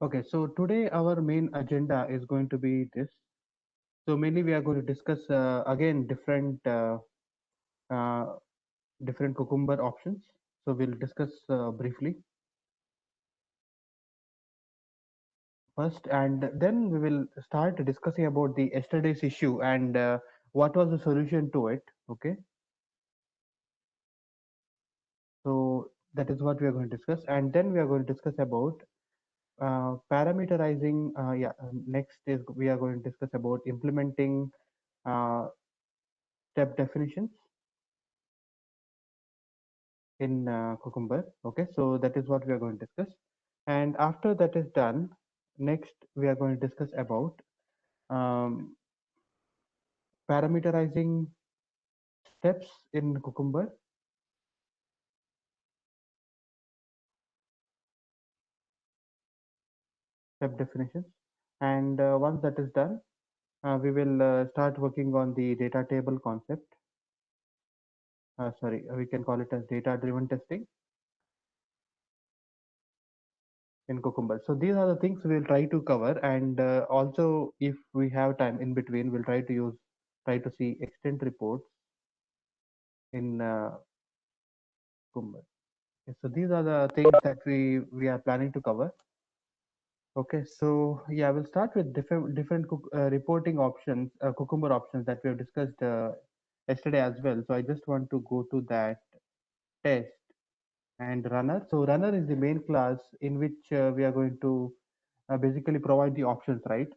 Okay, so today our main agenda is going to be this. So mainly we are going to discuss again uh, different Cucumber options. So we'll discuss briefly first, and then we will start discussing about the yesterday's issue and what was the solution to it. Okay, so that is what we are going to discuss, and then we are going to discuss about parameterizing. Next is we are going to discuss about implementing uh, step definitions in Cucumber. Okay, so that is what we are going to discuss. And after that is done, next we are going to discuss about um, parameterizing steps in Cucumber, step definitions. And once that is done, we will start working on the data table concept. Sorry, we can call it as data driven testing in Cucumber. So these are the things we'll try to cover, and also if we have time in between, we'll try to see extent reports in Cucumber. Okay, so these are the things that we are planning to cover. Okay, so yeah, we'll start with different reporting options, Cucumber options that we have discussed yesterday as well. So I just want to go to that test and runner. So runner is the main class in which we are going to basically provide the options, right?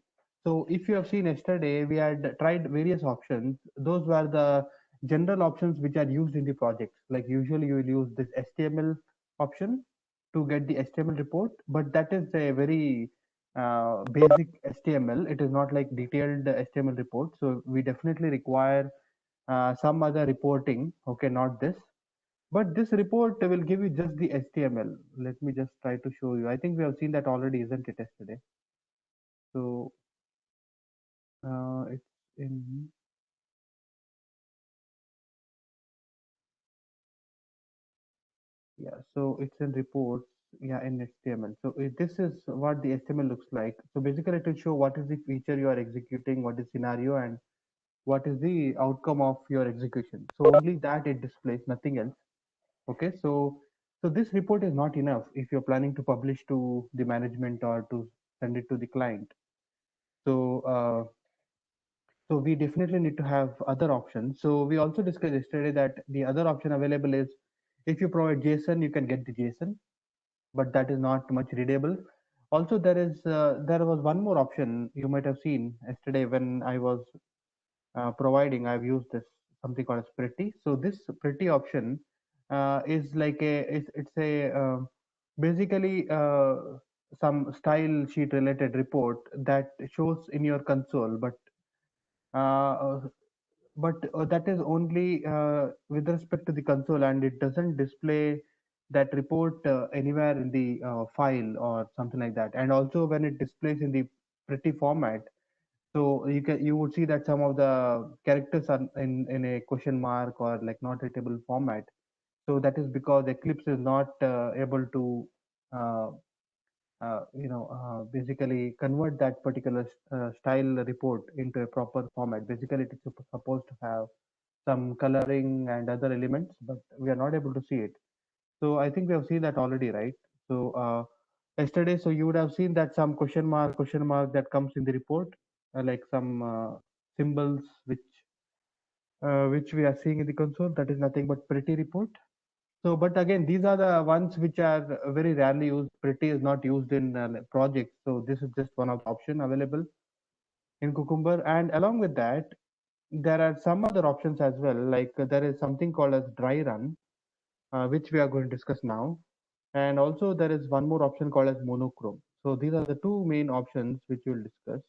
So if you have seen yesterday, we had tried various options. Those were the general options which are used in the projects. Like usually you will use this HTML option to get the HTML report, but that is a very basic HTML. It is not like detailed HTML report. So we definitely require some other reporting. Okay, not this. But this report will give you just the HTML. Let me just try to show you. I think we have seen that already, isn't it, yesterday? So it's in, yeah, so it's in reports, yeah, in HTML. So this is what the HTML looks like. So basically it will show what is the feature you are executing, what is scenario, and what is the outcome of your execution. So only that it displays, nothing else. Okay, so this report is not enough if you're planning to publish to the management or to send it to the client. So so we definitely need to have other options. So we also discussed yesterday that the other option available is if you provide JSON, you can get the JSON, but that is not much readable. Also, there was one more option you might have seen yesterday when I was providing. I've used this something called as Pretty. So this Pretty option is like it's a basically some style sheet related report that shows in your console, uh, but that is only with respect to the console, and it doesn't display that report anywhere in the file or something like that. And also when it displays in the Pretty format, so you would see that some of the characters are in a question mark or like not readable format. So that is because Eclipse is not able to uh, basically convert that particular style report into a proper format. Basically, it is supposed to have some coloring and other elements, but we are not able to see it. So I think we have seen that already, right? So yesterday, so you would have seen that some question mark that comes in the report, like some symbols which we are seeing in the console. That is nothing but Pretty report. So, but again, these are the ones which are very rarely used. Pretty is not used in like projects. So this is just one of the option available in Cucumber. And along with that, there are some other options as well. Like there is something called as dry run, which we are going to discuss now. And also there is one more option called as monochrome. So these are the two main options which we'll discuss.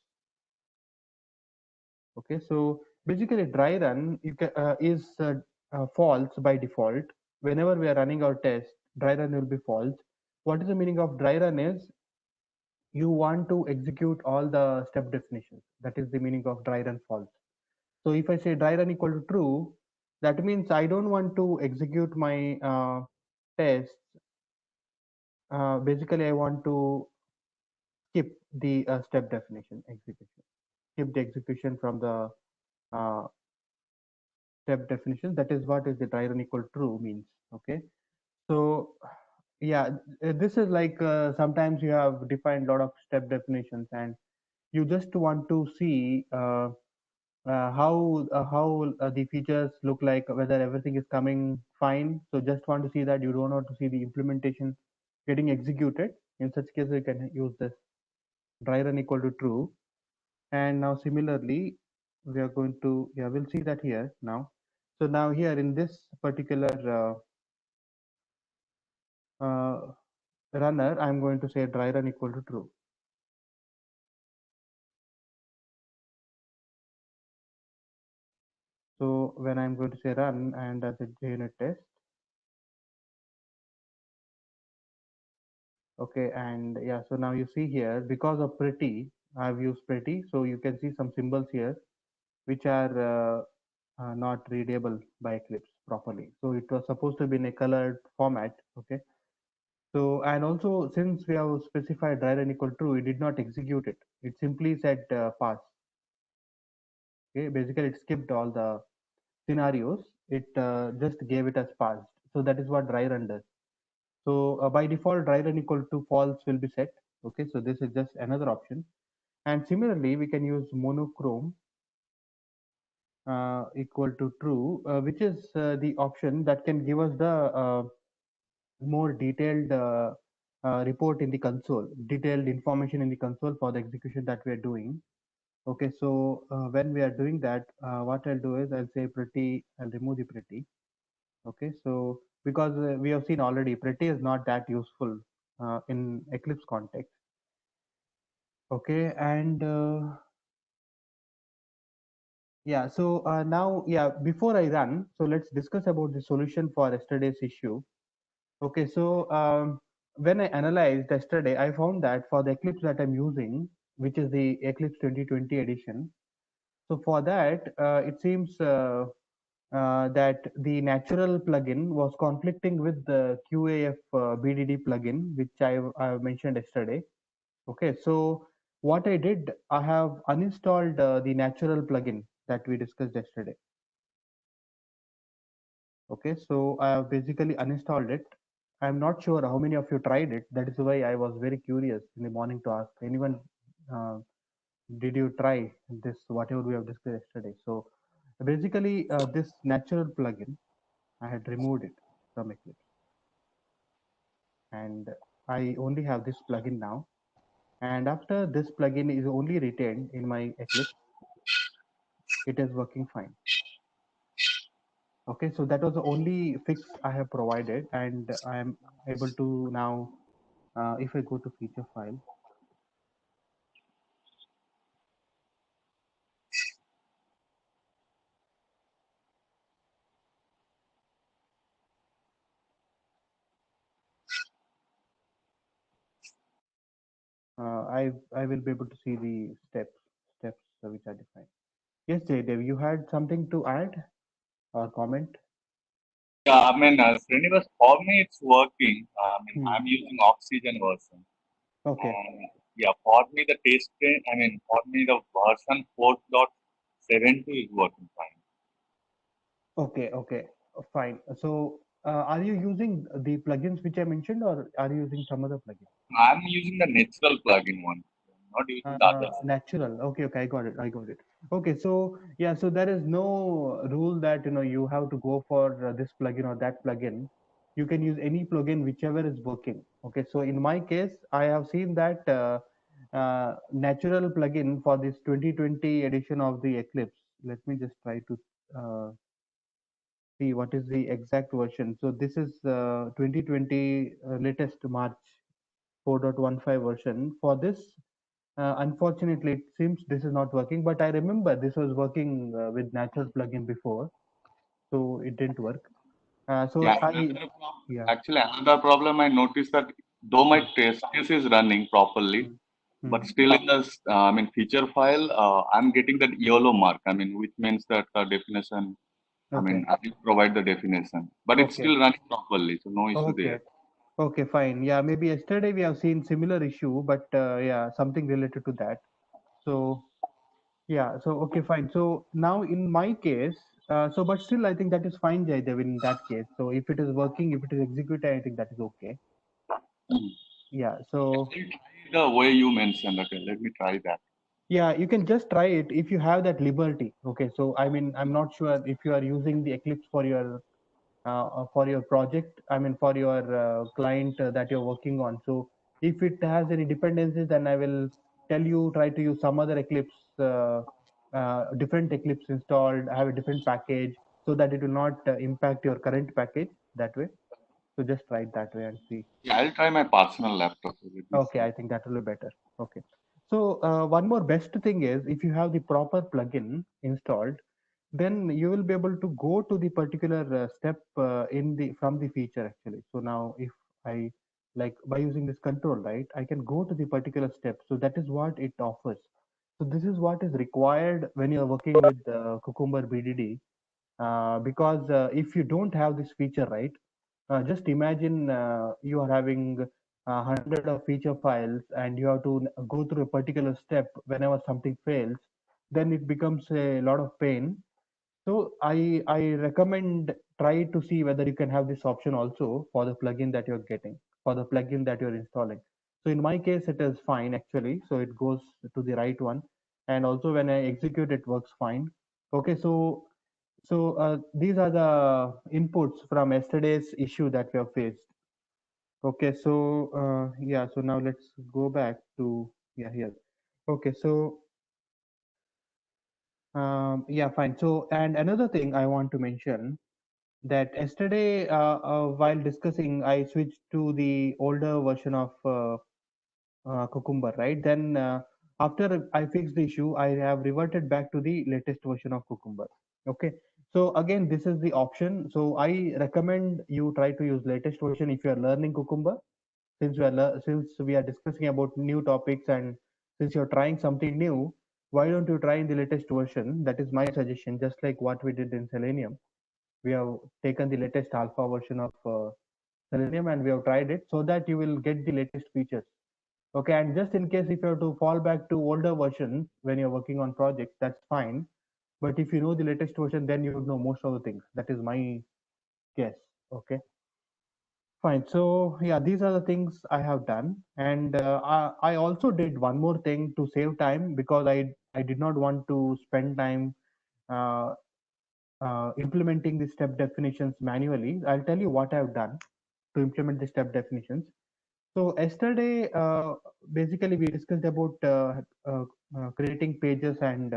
Okay, so basically dry run is false by default. Whenever we are running our test, dry run will be false. What is the meaning of dry run is you want to execute all the step definitions. That is the meaning of dry run false. So if I say dry run equal to true, that means I don't want to execute my tests. Basically, I want to skip the step definition execution. Skip the execution from the uh, step definition. That is what is the try run equal true means. Okay. So yeah, this is like sometimes you have defined a lot of step definitions and you just want to see how the features look like, whether everything is coming fine. So just want to see that, you don't want to see the implementation getting executed. In such case, you can use this dry run equal to true. And now similarly, we are going to, yeah, we'll see that here now. So now here in this particular runner, I'm going to say dry run equal to true. So when I'm going to say run and as a JUnit test, okay, and yeah, so now you see here, because of pretty, I've used pretty, so you can see some symbols here which are not readable by Eclipse properly. So it was supposed to be in a colored format, okay. So, and also since we have specified dry run equal true, it did not execute it. It simply said pass. Okay, basically it skipped all the scenarios. It just gave it as passed. So that is what dry run does. So by default, dry run equal to false will be set. Okay, so this is just another option. And similarly, we can use monochrome equal to true, which is the option that can give us the more detailed report in the console, detailed information in the console for the execution that we are doing. Okay, so when we are doing that, what I'll do is I'll say pretty, I'll remove the pretty. Okay, so because we have seen already, pretty is not that useful in Eclipse context. Okay, and yeah, so now, yeah, before I run, so let's discuss about the solution for yesterday's issue. Okay, so when I analyzed yesterday, I found that for the Eclipse that I'm using, which is the Eclipse 2020 edition, so for that, it seems that the natural plugin was conflicting with the QAF BDD plugin, which I mentioned yesterday. Okay, so what I did, I have uninstalled the natural plugin that we discussed yesterday. Okay, so I have basically uninstalled it. I'm not sure how many of you tried it. That is why I was very curious in the morning to ask anyone, uh, did you try this, whatever we have discussed yesterday? So basically, this natural plugin, I had removed it from Eclipse, and I only have this plugin now. And after this plugin is only retained in my Eclipse, it is working fine. Okay, so that was the only fix I have provided, and I am able to now, if I go to feature file, I will be able to see the steps which are defined. Yes, Jaydev, you had something to add or comment? Yeah, I mean, Srinivas, for me it's working. I mean, Hmm. I'm using Oxygen version. Okay, And yeah, for me the I mean, for me the version 4.72 is working fine. okay, fine. So, are you using the plugins which I mentioned, or are you using some other plugin? I'm using the natural plugin one, not using the others. Natural. Okay, I got it. Okay, so yeah, so there is no rule that you have to go for this plugin or that plugin. You can use any plugin whichever is working. Okay, so in my case, I have seen that natural plugin for this 2020 edition of the Eclipse. Let me just try to see what is the exact version. So this is 2020 latest March 4.15 version. For this, unfortunately, it seems this is not working, but I remember this was working with natural plugin before, so it didn't work. So Yeah, yeah. actually another problem I noticed that though my Hmm, test case is running properly, hmm, hmm. but still in the I mean feature file, I'm getting that yellow mark. I mean, which means that the definition. I Okay, mean, I will provide the definition, but it's okay, still running properly, so no issue okay, there. Okay, fine. Yeah, maybe yesterday we have seen similar issue, but yeah, something related to that. So yeah, so okay, fine. So now in my case, but still I think that is fine, Jaydev, in that case. So if it is working, if it is executed, I think that is okay. Mm. Yeah, so Let me try the way you mentioned. Okay, let me try that. yeah, you can just try it if you have that liberty. Okay, so I mean, I'm not sure if you are using the Eclipse for your project, I mean, for your client that you're working on. So if it has any dependencies, then I will tell you try to use some other Eclipse, different Eclipse installed, have a different package so that it will not impact your current package that way. So just try it that way and see. Yeah, I'll try my personal laptop. So let me Okay, see. I think that will be better. Okay. So one more best thing is if you have the proper plugin installed, then you will be able to go to the particular step in the from the feature actually. So now if I like by using this control, right, I can go to the particular step. So that is what it offers. So this is what is required when you're working with Cucumber BDD, because if you don't have this feature, right, just imagine you are having 100 of feature files and you have to go through a particular step whenever something fails, then it becomes a lot of pain. So I recommend try to see whether you can have this option also for the plugin that you're getting, for the plugin that you're installing. So in my case, it is fine actually. So it goes to the right one, and also when I execute, it works fine. Okay, so these are the inputs from yesterday's issue that we have faced. Okay, so yeah, so now let's go back to yeah here. Okay, so yeah, fine. So and another thing I want to mention that yesterday while discussing, I switched to the older version of Cucumber, right? Then after I fixed the issue, I have reverted back to the latest version of Cucumber. Okay. So again, this is the option. So I recommend you try to use latest version if you are learning Cucumber. Since we are discussing about new topics and since you're trying something new, why don't you try in the latest version? That is my suggestion. Just like what we did in Selenium, we have taken the latest alpha version of Selenium and we have tried it so that you will get the latest features. Okay, and just in case if you have to fall back to older versions when you're working on projects, that's fine. But if you know the latest version, then you would know most of the things. That is my guess. Okay, fine. So yeah, these are the things I have done, and I also did one more thing to save time because I did not want to spend time uh, implementing the step definitions manually. I'll tell you what I've done to implement the step definitions. So yesterday, basically we discussed about creating pages and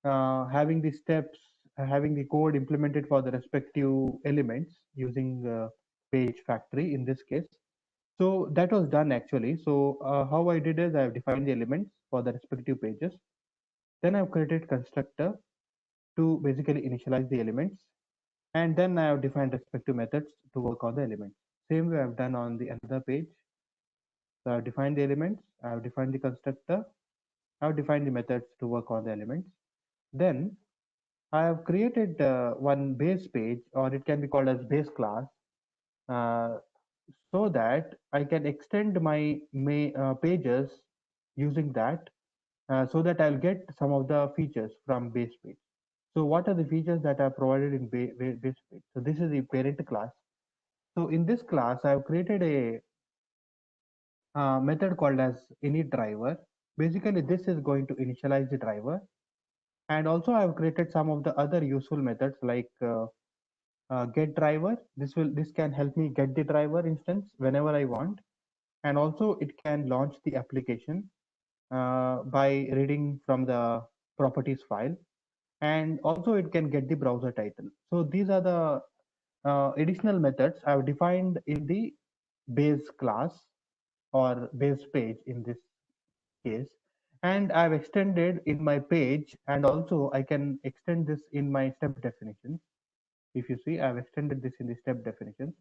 having the steps, having the code implemented for the respective elements using page factory in this case. So that was done actually. So how I did is I have defined the elements for the respective pages. Then I've created constructor to basically initialize the elements. And then I have defined respective methods to work on the elements. Same way I've done on the another page. So I've defined the elements, I've defined the constructor, I've defined the methods to work on the elements. Then I have created one base page, or it can be called as base class, uh, so that I can extend my pages using that, so that I'll get some of the features from base page. So what are the features that are provided in base page? So this is the parent class. So in this class, I've created a method called as init driver. Basically, this is going to initialize the driver. And also I've created some of the other useful methods like get driver. This can help me get the driver instance whenever I want. And also it can launch the application by reading from the properties file. And also it can get the browser title. So these are the additional methods I've defined in the base class or base page in this case, and I've extended in my page, and also I can extend this in my step definitions. If you see, I've extended this in the step definitions.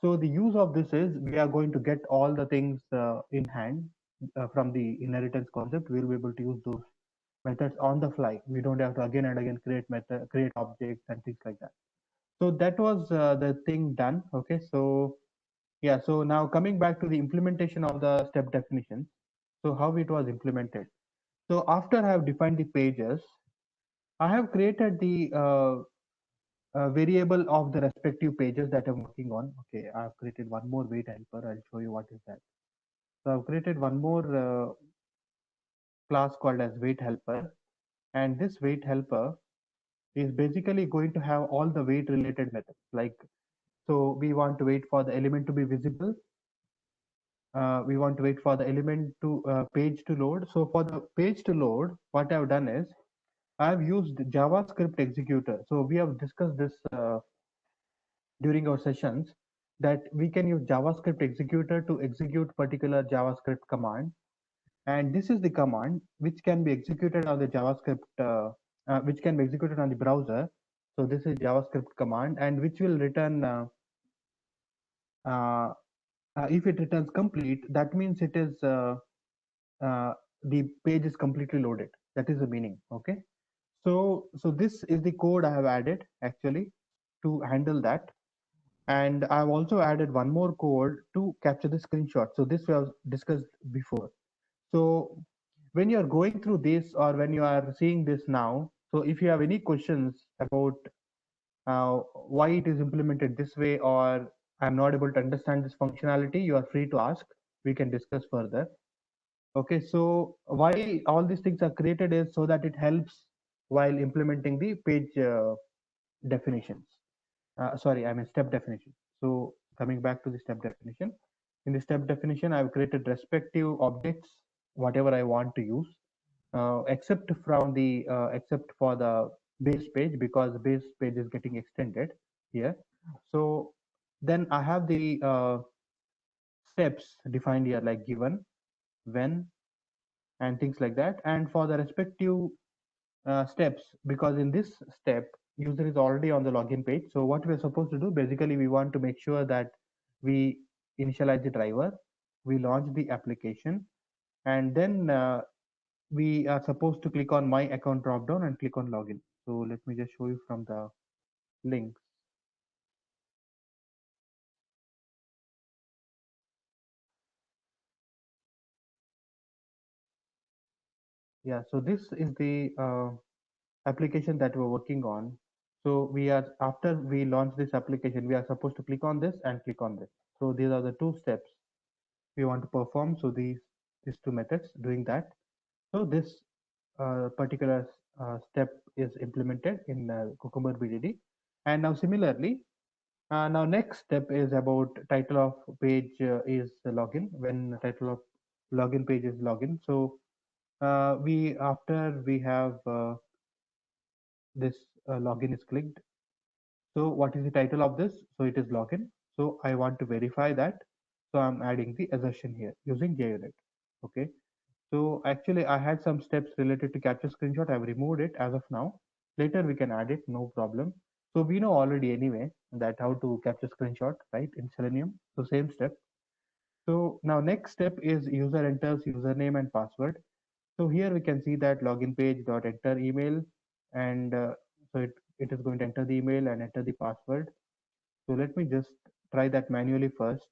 So the use of this is we are going to get all the things in hand from the inheritance concept. We'll be able to use those methods on the fly. We don't have to again and again create objects and things like that. So that was the thing done. Okay, so Yeah, so now coming back to the implementation of the step definitions. So how it was implemented. So after I have defined the pages, I have created the variable of the respective pages that I'm working on. Okay, I have created one more wait helper. I'll show you what is that. So I've created one more class called as wait helper, and this wait helper is basically going to have all the wait related methods. Like, so we want to wait for the element to be visible. We want to wait for the element to page to load. So for the page to load, what I've done is I've used JavaScript executor. So we have discussed this during our sessions that we can use JavaScript executor to execute particular JavaScript command. And this is the command which can be executed on the JavaScript, which can be executed on the browser. So this is JavaScript command, and which will return uh, if it returns complete, that means it is uh, the page is completely loaded. That is the meaning. Okay. So this is the code I have added actually to handle that. And I've also added one more code to capture the screenshot. So this we have discussed before. So when you are going through this or when you are seeing this now, so if you have any questions about why it is implemented this way, or I'm not able to understand this functionality, you are free to ask. We can discuss further. Okay, so why all these things are created is so that it helps while implementing the page definitions. Sorry, I mean step definition. So coming back to the step definition, in the step definition, I've created respective objects, whatever I want to use, except for the base page, because the base page is getting extended here. So then I have the steps defined here, like given, when, and things like that. And for the respective steps, because in this step user is already on the login page, so what we're supposed to do, basically we want to make sure that we initialize the driver, we launch the application, and then we are supposed to click on my account drop down and click on login. So let me just show you from the links. Yeah, so this is the application that we're working on. So we are, after we launch this application, we are supposed to click on this and click on this. So these are the two steps we want to perform. So these two methods doing that. So this particular step is implemented in Cucumber BDD. And now similarly, now next step is about title of page is the login, when title of login page is login. So we after we have this login is clicked. So what is the title of this? So it is login. So I want to verify that. So I'm adding the assertion here using JUnit. Okay. So actually I had some steps related to capture screenshot. I've removed it as of now. Later we can add it, no problem. So we know already anyway that how to capture screenshot, right, in Selenium. So same step. So now next step is user enters username and password. So here we can see that login page dot enter email, and so it is going to enter the email and enter the password. So let me just try that manually first,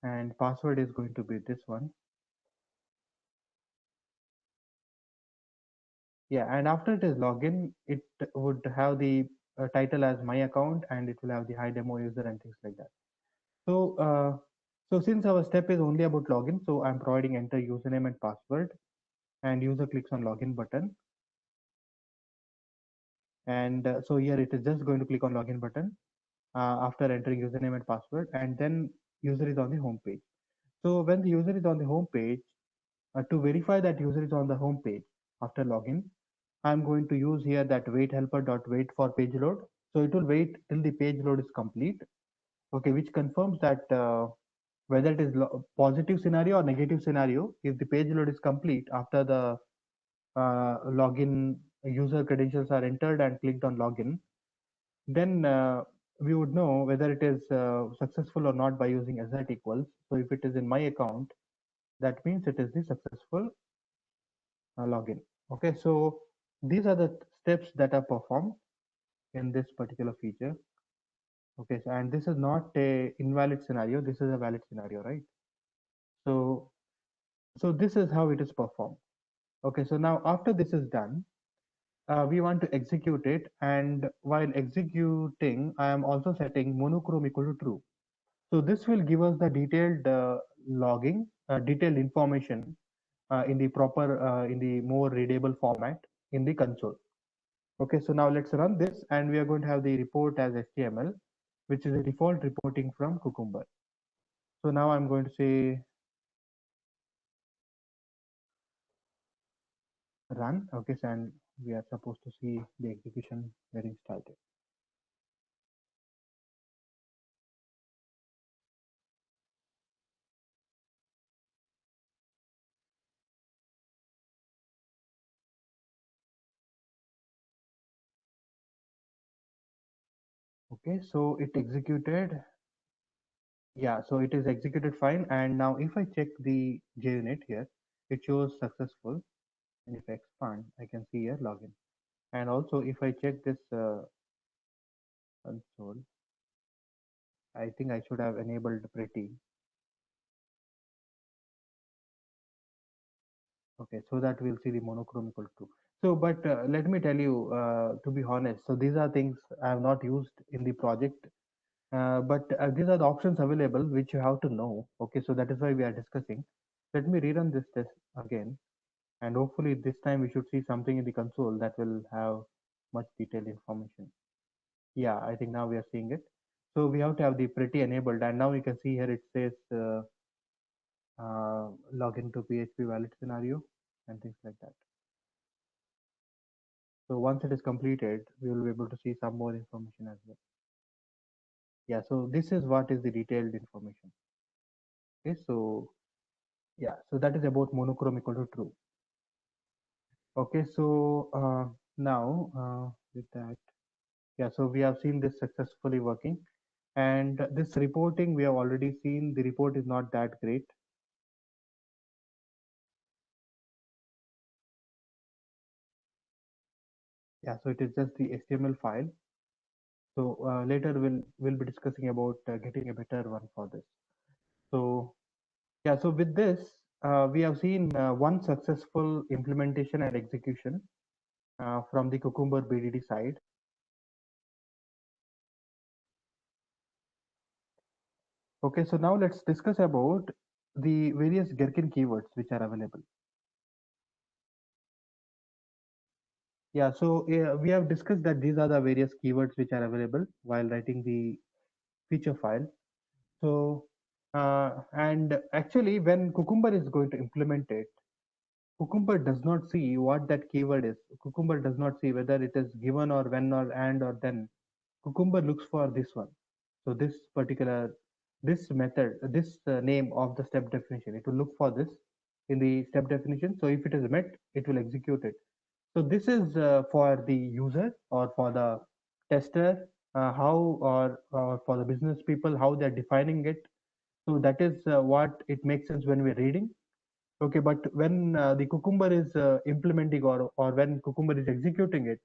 and password is going to be this one. Yeah, and after it is login, it would have the title as my account, and it will have the hi demo user and things like that. So so since our step is only about login, so I'm providing enter username and password, and user clicks on login button. And so here it is just going to click on login button after entering username and password, and then user is on the home page. So when the user is on the home page, to verify that user is on the home page after login, I'm going to use here that wait helper dot wait for page load. So it will wait till the page load is complete. Okay, which confirms that whether it is positive scenario or negative scenario, if the page load is complete after the login user credentials are entered and clicked on login, then we would know whether it is successful or not by using assert equals. So if it is in my account, that means it is the successful login. Okay, so these are the steps that are performed in this particular feature. Okay, so, and this is not a invalid scenario. This is a valid scenario, right? So, so this is how it is performed. Okay, so now after this is done, we want to execute it. And while executing, I am also setting monochrome equal to true. So this will give us the detailed logging, detailed information in the more readable format in the console. Okay, so now let's run this, and we are going to have the report as HTML, which is a default reporting from Cucumber. So now I'm going to say run. Okay, so and we are supposed to see the execution getting started. Okay, so it executed. Yeah, so it is executed fine. And now if I check the JUnit here, it shows successful. And if I expand, I can see here login. And also if I check this console, I think I should have enabled pretty. Okay, so that we'll see the monochrome equal to. So, but let me tell you, to be honest, so these are things I have not used in the project, but these are the options available which you have to know. Okay, so that is why we are discussing. Let me rerun this test again, and hopefully this time we should see something in the console that will have much detailed information. Yeah, I think now we are seeing it. So we have to have the pretty enabled, and now you can see here it says login to PHP valid scenario and things like that. So once it is completed, we will be able to see some more information as well. Yeah, so this is what is the detailed information. Okay, so yeah, so that is about monochrome equal to true. Okay, so now with that, yeah, so we have seen this successfully working. And this reporting, we have already seen the report is not that great. Yeah, so it is just the HTML file. So later we'll be discussing about getting a better one for this. So yeah, so with this, we have seen one successful implementation and execution from the Cucumber BDD side. Okay, so now let's discuss about the various Gherkin keywords which are available. Yeah, so we have discussed that these are the various keywords which are available while writing the feature file. So, and actually, when Cucumber is going to implement it, Cucumber does not see what that keyword is. Cucumber does not see whether it is given or when or and or then. Cucumber looks for this one. So this particular, this method, this name of the step definition, it will look for this in the step definition. So if it is met, it will execute it. So this is for the user or for the tester, how or for the business people, how they're defining it. So that is what it makes sense when we're reading. Okay, but when the Cucumber is implementing or when Cucumber is executing it,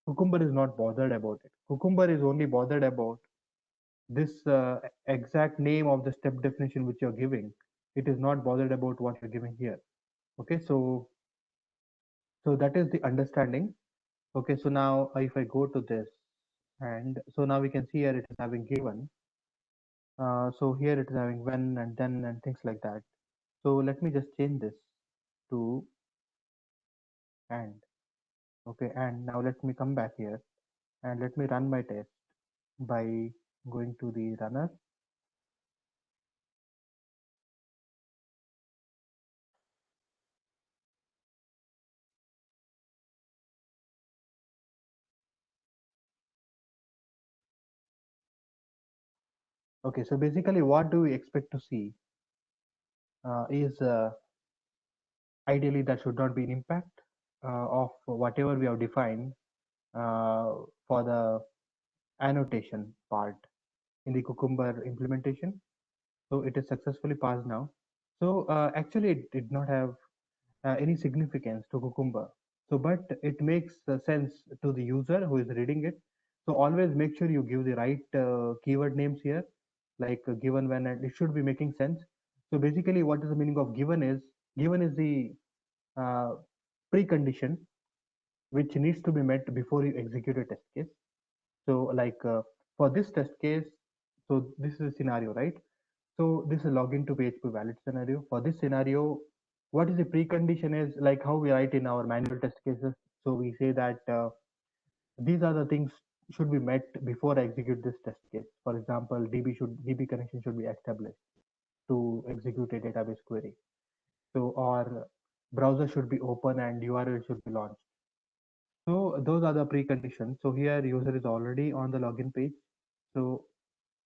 Cucumber is not bothered about it. Cucumber is only bothered about this exact name of the step definition which you're giving. It is not bothered about what you're giving here. Okay, so that is the understanding. Okay, so now if I go to this, and so now we can see here it is having given. So here it is having when and then and things like that. So let me just change this to and. Okay, and now let me come back here and let me run my test by going to the runner. Okay, so basically what do we expect to see is ideally that should not be an impact of whatever we have defined for the annotation part in the Cucumber implementation. So it is successfully passed now. So actually it did not have any significance to Cucumber. So but it makes sense to the user who is reading it. So always make sure you give the right keyword names here, like given when, and it should be making sense. So basically, what is the meaning of given is the uh, precondition which needs to be met before you execute a test case. So like for this test case, so this is a scenario, right? So this is login to PHP valid scenario. For this scenario, what is the precondition is like how we write in our manual test cases. So we say that these are the things should be met before I execute this test case. For example, DB connection should be established to execute a database query. So or browser should be open and URL should be launched. So those are the preconditions. So here user is already on the login page. So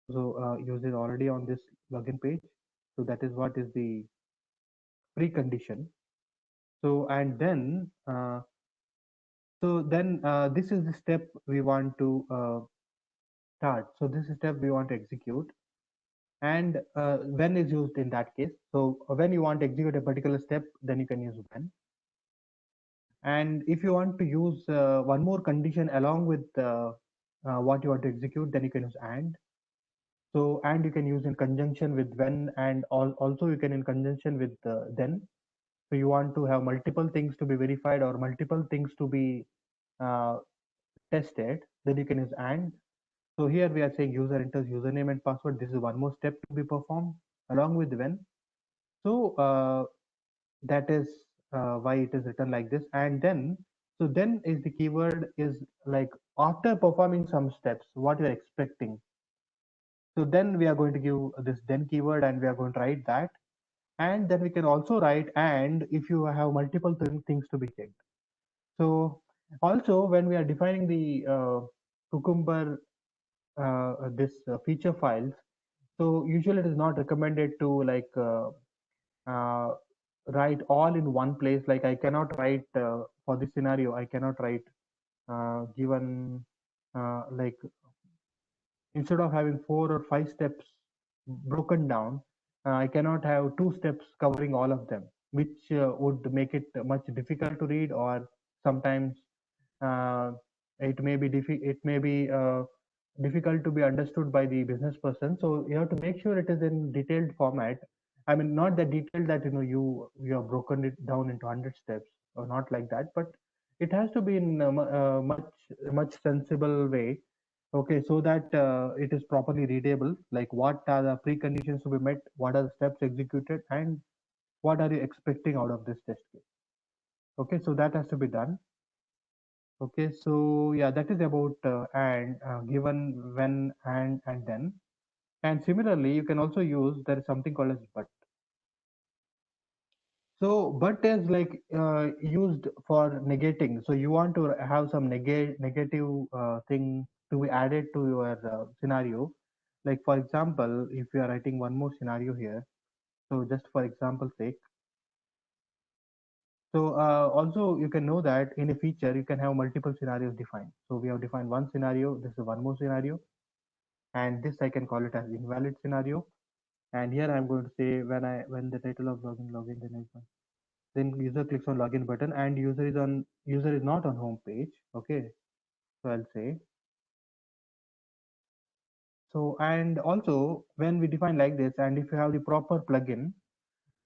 user is already on this login page. So that is what is the precondition. So and then this is the step we want to start. So this is step we want to execute. And when is used in that case. So when you want to execute a particular step, then you can use when. And if you want to use one more condition along with what you want to execute, then you can use and. So and you can use in conjunction with when, and also you can in conjunction with then. So you want to have multiple things to be verified or multiple things to be uh, tested, then you can use and. So here we are saying user enters username and password. This is one more step to be performed along with when. So that is why it is written like this. And then, so then is the keyword is like after performing some steps, what you're expecting. So then we are going to give this then keyword and we are going to write that. And then we can also write and if you have multiple things to be checked. So also when we are defining the Cucumber this feature files, so usually it is not recommended to like uh, write all in one place. Like I cannot write for this scenario, I cannot write given like instead of having 4 or 5 steps broken down, I cannot have 2 steps covering all of them, which would make it much difficult to read, or sometimes uh, it may be difficult to be understood by the business person. So you have to make sure it is in detailed format. I mean, not that detailed that you have broken it down into 100 steps, or not like that, but it has to be in much sensible way. Okay, so that it is properly readable. Like what are the preconditions to be met, what are the steps executed, and what are you expecting out of this test case. Okay, so that has to be done. Okay, so yeah, that is about and given, when, and then. And similarly, you can also use, there is something called as but. So but is like used for negating. So you want to have some negative thing to be added to your scenario. Like for example, if you are writing one more scenario here, so just for example sake. So also you can know that in a feature you can have multiple scenarios defined. So we have defined one scenario. This is one more scenario, and this I can call it as invalid scenario. And here I'm going to say when the title of login then user clicks on login button and user is not on home page. Okay, so I'll say so. And also when we define like this, and if you have the proper plugin,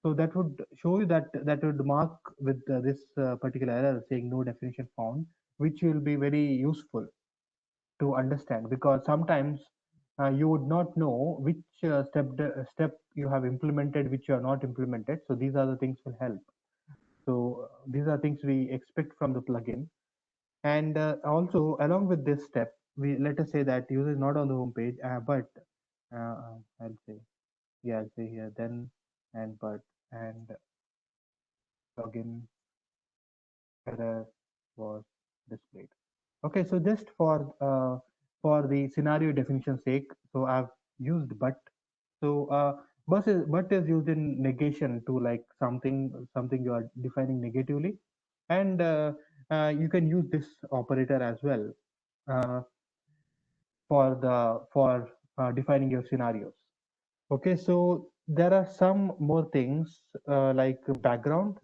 so that would show you that would mark with this particular error saying no definition found, which will be very useful to understand, because sometimes you would not know which step you have implemented, which you are not implemented. So these are the things will help. So these are things we expect from the plugin. And also along with this step, we let us say that user is not on the home page, but I'll say, yeah, I'll say here then and but and login error was displayed. Okay, so just for the scenario definition sake, so I've used but. So but is used in negation to like something you are defining negatively, and you can use this operator as well uh, for defining your scenarios. Okay, so there are some more things like background.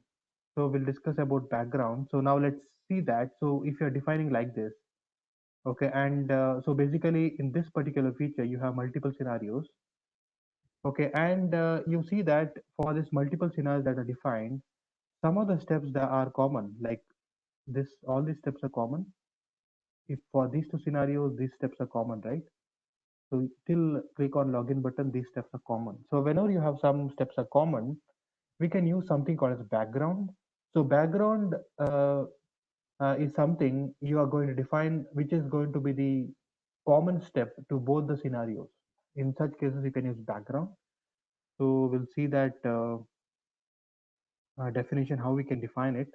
So we'll discuss about background. So now let's see that. So if you're defining like this, Okay, and so basically in this particular feature, you have multiple scenarios. Okay, and you see that for this multiple scenarios that are defined, some of the steps that are common, like this, all these steps are common. If for these two scenarios, these steps are common, right? So till click on login button, these steps are common. So whenever you have some steps are common, we can use something called as background. So background is something you are going to define, which is going to be the common step to both the scenarios. In such cases, you can use background. So we'll see that definition, how we can define it.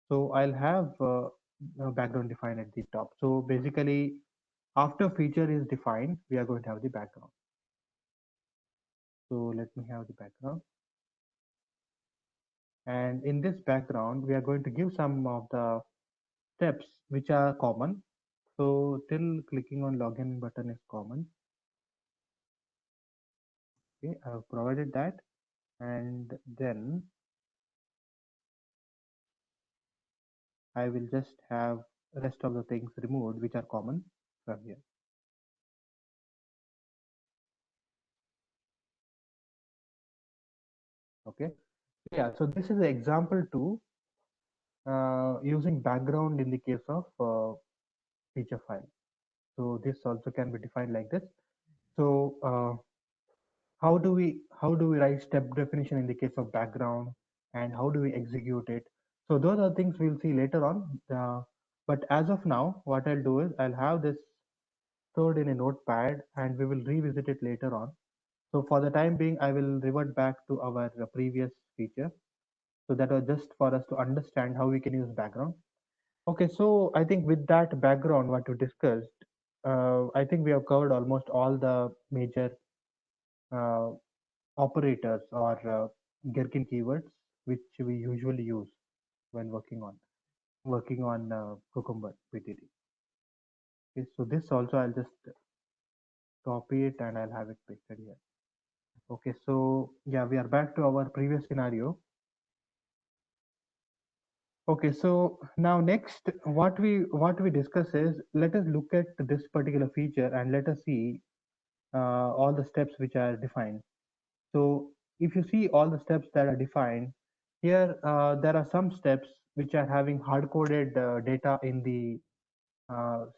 So I'll have background defined at the top. So basically, after feature is defined, we are going to have the background. So let me have the background. And in this background, we are going to give some of the steps which are common. So till clicking on login button is common. Okay, I've provided that. And then I will just have rest of the things removed which are common from here. Okay. Yeah, so this is an example to using background in the case of feature file. So this also can be defined like this. So how do we write step definition in the case of background, and how do we execute it? So those are things we'll see later on. But as of now, what I'll do is I'll have this stored in a notepad, and we will revisit it later on. So for the time being, I will revert back to our previous feature. So that was just for us to understand how we can use background. Okay, so I think with that background, what we discussed, I think we have covered almost all the major uh, operators or Gherkin keywords which we usually use when working on Cucumber PTT. Okay, so this also I'll just copy it and I'll have it pasted here. Okay, so yeah, we are back to our previous scenario. Okay, so now next, what we discuss is, let us look at this particular feature and let us see all the steps which are defined. So if you see all the steps that are defined here, there are some steps which are having hard-coded data in the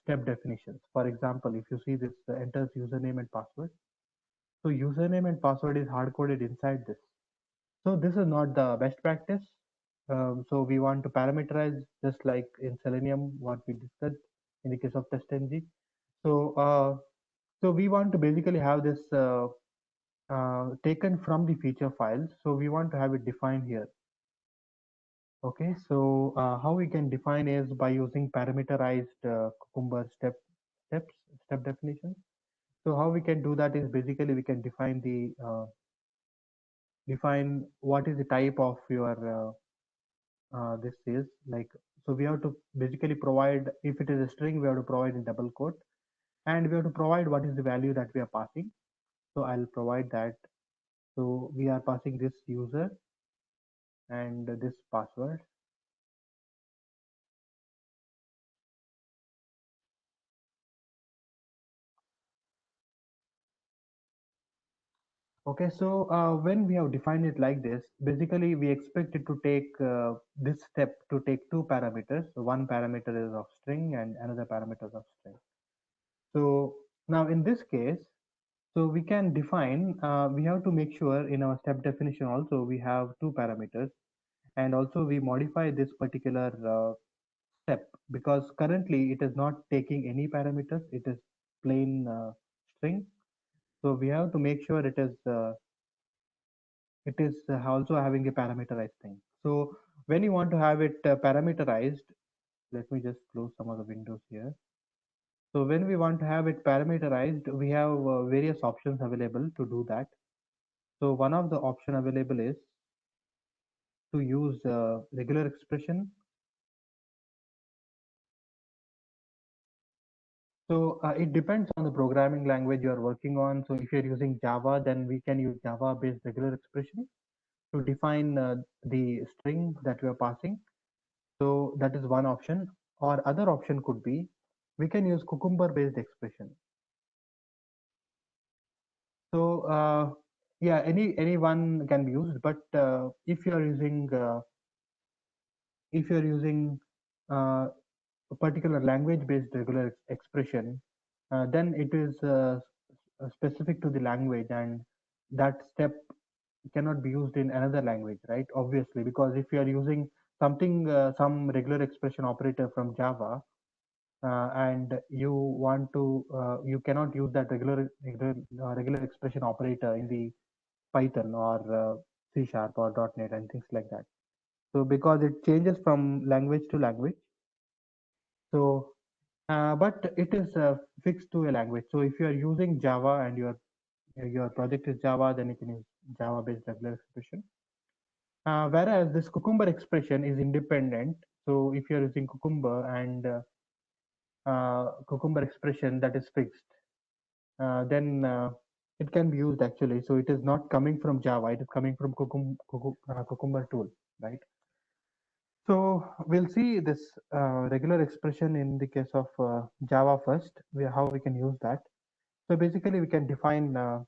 step definitions. For example, if you see this enters username and password, so username and password is hard-coded inside this. So this is not the best practice. So we want to parameterize just like in Selenium, what we discussed in the case of TestNG. So so we want to basically have this taken from the feature files. So we want to have it defined here. Okay, so how we can define is by using parameterized Cucumber step definitions. So how we can do that is basically we can define what is the type of your this is like. So we have to basically provide, if it is a string, we have to provide in double quote, and we have to provide what is the value that we are passing. So I'll provide that. So we are passing this user and this password. Okay, so when we have defined it like this, basically we expect it to take this step to take two parameters. So one parameter is of string and another parameter is of string. So now in this case, so we can define, we have to make sure in our step definition also we have two parameters, and also we modify this particular step, because currently it is not taking any parameters, it is plain string. So we have to make sure it is also having a parameterized thing. So when you want to have it parameterized, let me just close some of the windows here. So when we want to have it parameterized, we have various options available to do that. So one of the option available is to use regular expression. So it depends on the programming language you are working on. So if you're using Java, then we can use Java-based regular expression to define the string that we are passing. So that is one option. Or other option could be we can use Cucumber based expression. So yeah, anyone can be used, but if you are using uh, a particular language based regular expression, then it is specific to the language, and that step cannot be used in another language, right? Obviously, because if you are using some regular expression operator from Java, and you cannot use that regular expression operator in the Python or C Sharp or .NET and things like that. So because it changes from language to language, so but it is fixed to a language. So if you are using Java and your project is Java, then you can use Java based regular expression. Whereas this Cucumber expression is independent. So if you are using Cucumber and Cucumber expression that is fixed, then it can be used actually. So it is not coming from Java, it is coming from Cucumber tool, right? So we'll see this regular expression in the case of Java first, how we can use that. So basically we can define the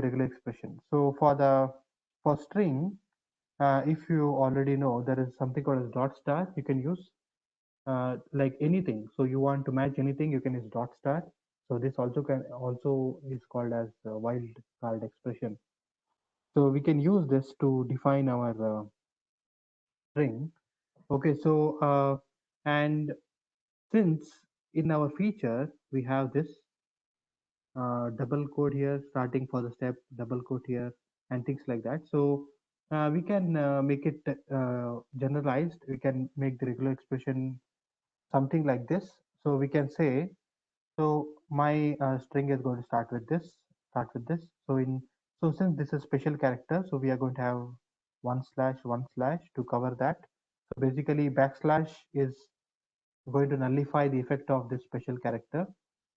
regular expression. So for string, if you already know, there is something called as dot star. You can use like anything. So you want to match anything, you can use dot star. So this also is called as wild card expression. So we can use this to define our string. Okay, so and since in our feature we have this double quote here starting for the step, double quote here, and things like that. So we can make it generalized. We can make the regular expression something like this. So we can say, so my string is going to start with this. So since this is special character, so we are going to have one slash to cover that. So basically backslash is going to nullify the effect of this special character,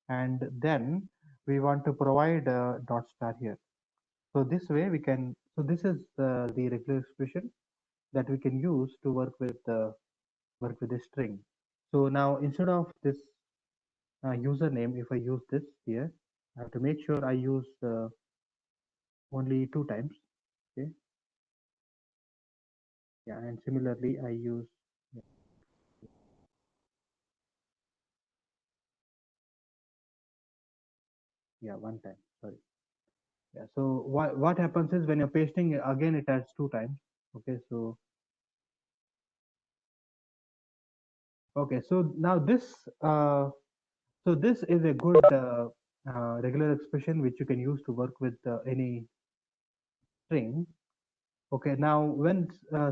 and then we want to provide a dot star here. So this way we can, so this is the regular expression that we can use to work with this string. So now instead of this username, if I use this here, I have to make sure I use only two times. Okay, yeah, and similarly I use, yeah, one time. Sorry. Yeah. So what happens is when you're pasting again, it adds two times. Okay, so okay, so now this is a good regular expression which you can use to work with any string. Okay, now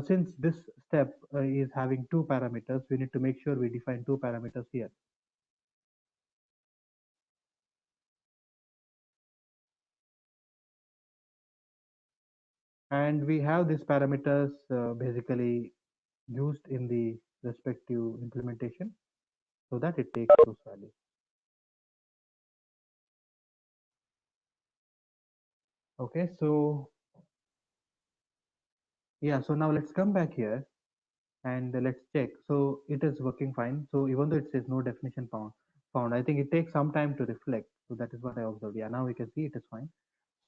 since this step is having two parameters, we need to make sure we define two parameters here. And we have these parameters basically used in the respective implementation so that it takes those values. Okay, so yeah, so now let's come back here and let's check. So it is working fine. So even though it says no definition found, I think it takes some time to reflect. So that is what I observed. Yeah, now we can see it is fine.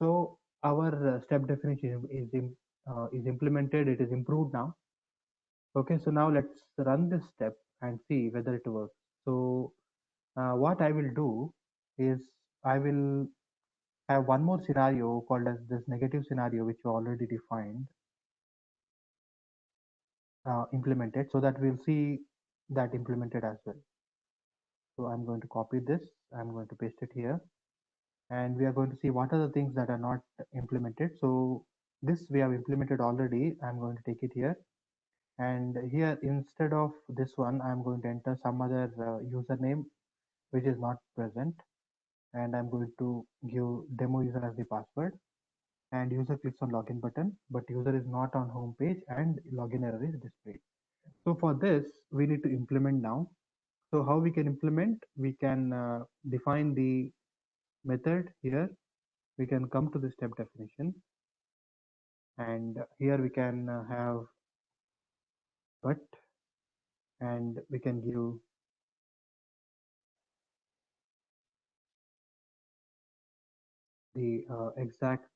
So our step definition is implemented. It is improved now. Okay, so now let's run this step and see whether it works. So what I will do is I will have one more scenario called as this negative scenario, which we already defined, implemented, so that we'll see that implemented as well. So I'm going to copy this, I'm going to paste it here, and we are going to see what are the things that are not implemented. So this we have implemented already. I'm going to take it here, and here instead of this one, I'm going to enter some other username which is not present, and I'm going to give demo user as the password, and user clicks on login button, but user is not on home page and login error is displayed. So for this, we need to implement now. So how we can implement? We can define the method here. We can come to the step definition, and here we can have but and we can give the exact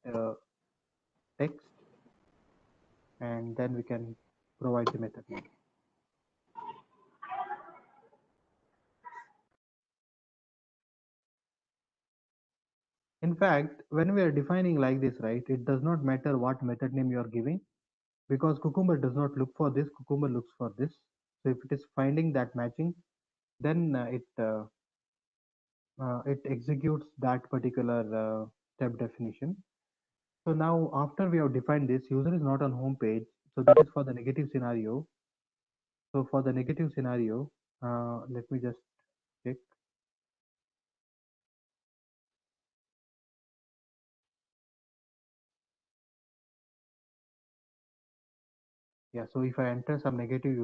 text, and then we can provide the method name. In fact, when we are defining like this, right, it does not matter what method name you are giving, because Cucumber does not look for this, Cucumber looks for this. So if it is finding that matching, then it executes that particular step definition. So now after we have defined this, user is not on home page. So that is for the negative scenario. So for the negative scenario, let me just check. Yeah, so if I enter some negative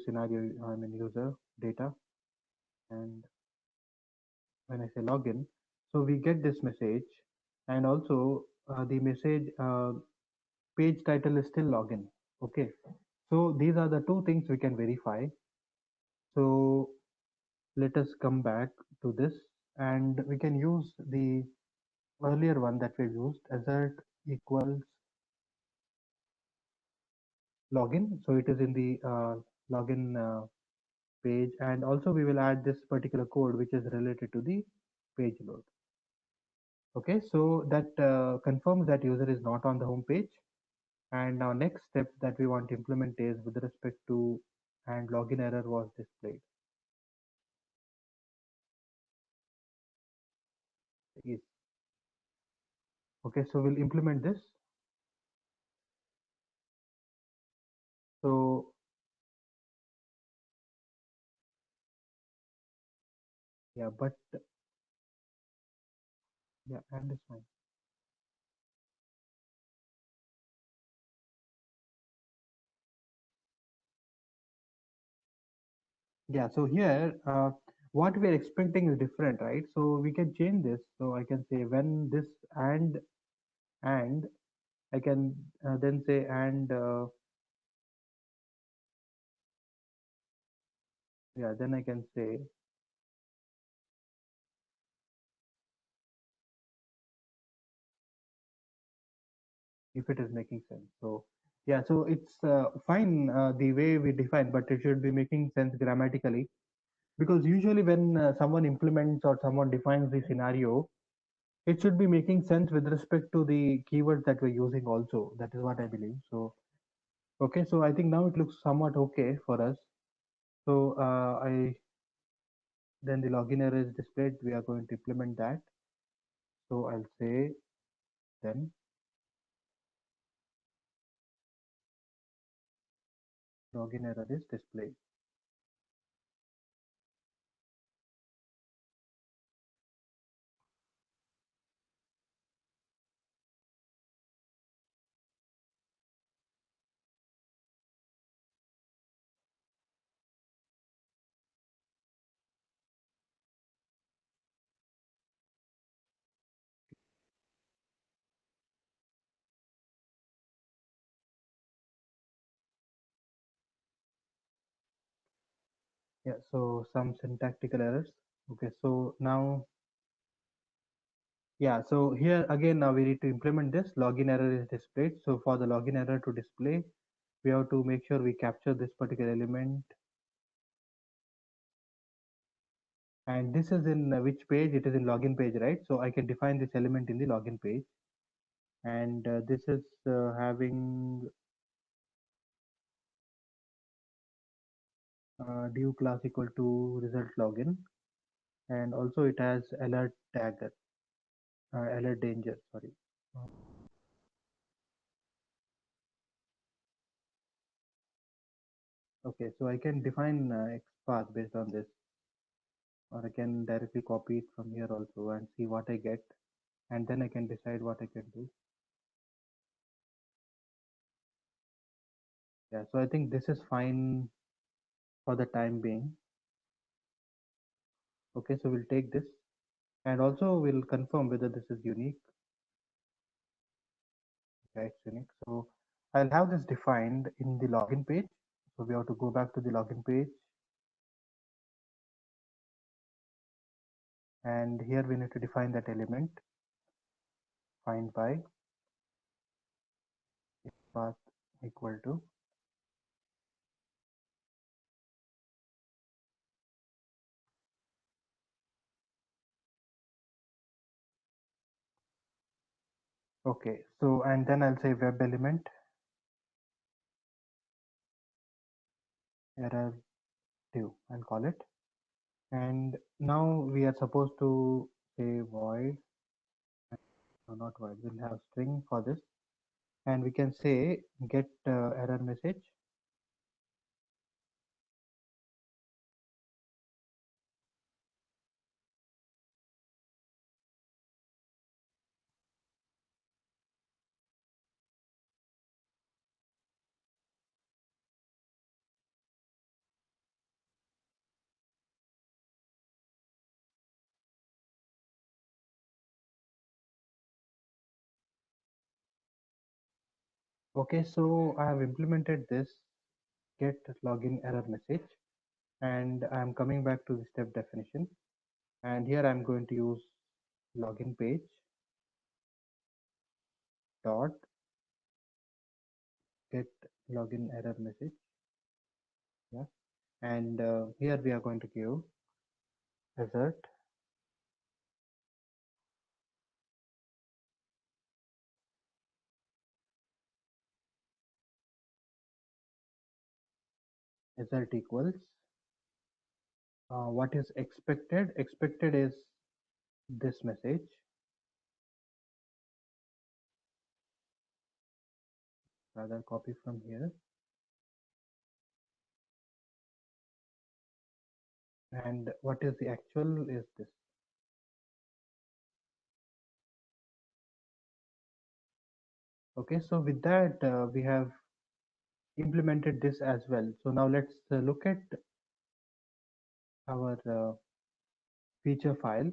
scenario, I mean user data, and when I say login, so we get this message, and also the message page title is still login. Okay, so these are the two things we can verify. So let us come back to this, and we can use the earlier one that we used, assert equals login. So it is in the login page, and also we will add this particular code which is related to the page load. Okay, so that confirms that user is not on the home page. And our next step that we want to implement is with respect to and login error was displayed. Yes. Okay, so we'll implement this. So yeah, but yeah, and this one. Yeah, so here what we are expecting is different, right? So we can change this. So I can say when this and I can then say and yeah, then I can say if it is making sense. So yeah, so it's fine the way we define, but it should be making sense grammatically, because usually when someone implements or someone defines the scenario, it should be making sense with respect to the keywords that we're using also. That is what I believe. So okay, so I think now it looks somewhat okay for us. So I then the login error is displayed. We are going to implement that. So I'll say then login error is displayed. Yeah, so some syntactical errors. Okay, so now, yeah, so here again, now we need to implement this. Login error is displayed. So for the login error to display, we have to make sure we capture this particular element. And this is in which page? It is in login page, right? So I can define this element in the login page. And this is having div class equal to result login. And also it has alert tagger, alert danger, sorry. Okay, so I can define XPath based on this, or I can directly copy it from here also and see what I get, and then I can decide what I can do. Yeah, so I think this is fine for the time being. Okay, so we'll take this, and also we'll confirm whether this is unique. Yeah, it's unique. So I'll have this defined in the login page. So we have to go back to the login page. And here we need to define that element, find by path equal to okay. So and then I'll say web element error due, I'll call it. And now we are supposed to say void, no, not void, we'll have string for this, and we can say get error message. Okay, so I have implemented this get login error message, and I'm coming back to the step definition, and here I'm going to use login page dot get login error message. Yeah, and here we are going to give result result equals what is expected. Expected is this message, rather copy from here, and what is the actual is this. Okay, so with that we have implemented this as well. So now let's look at our feature file,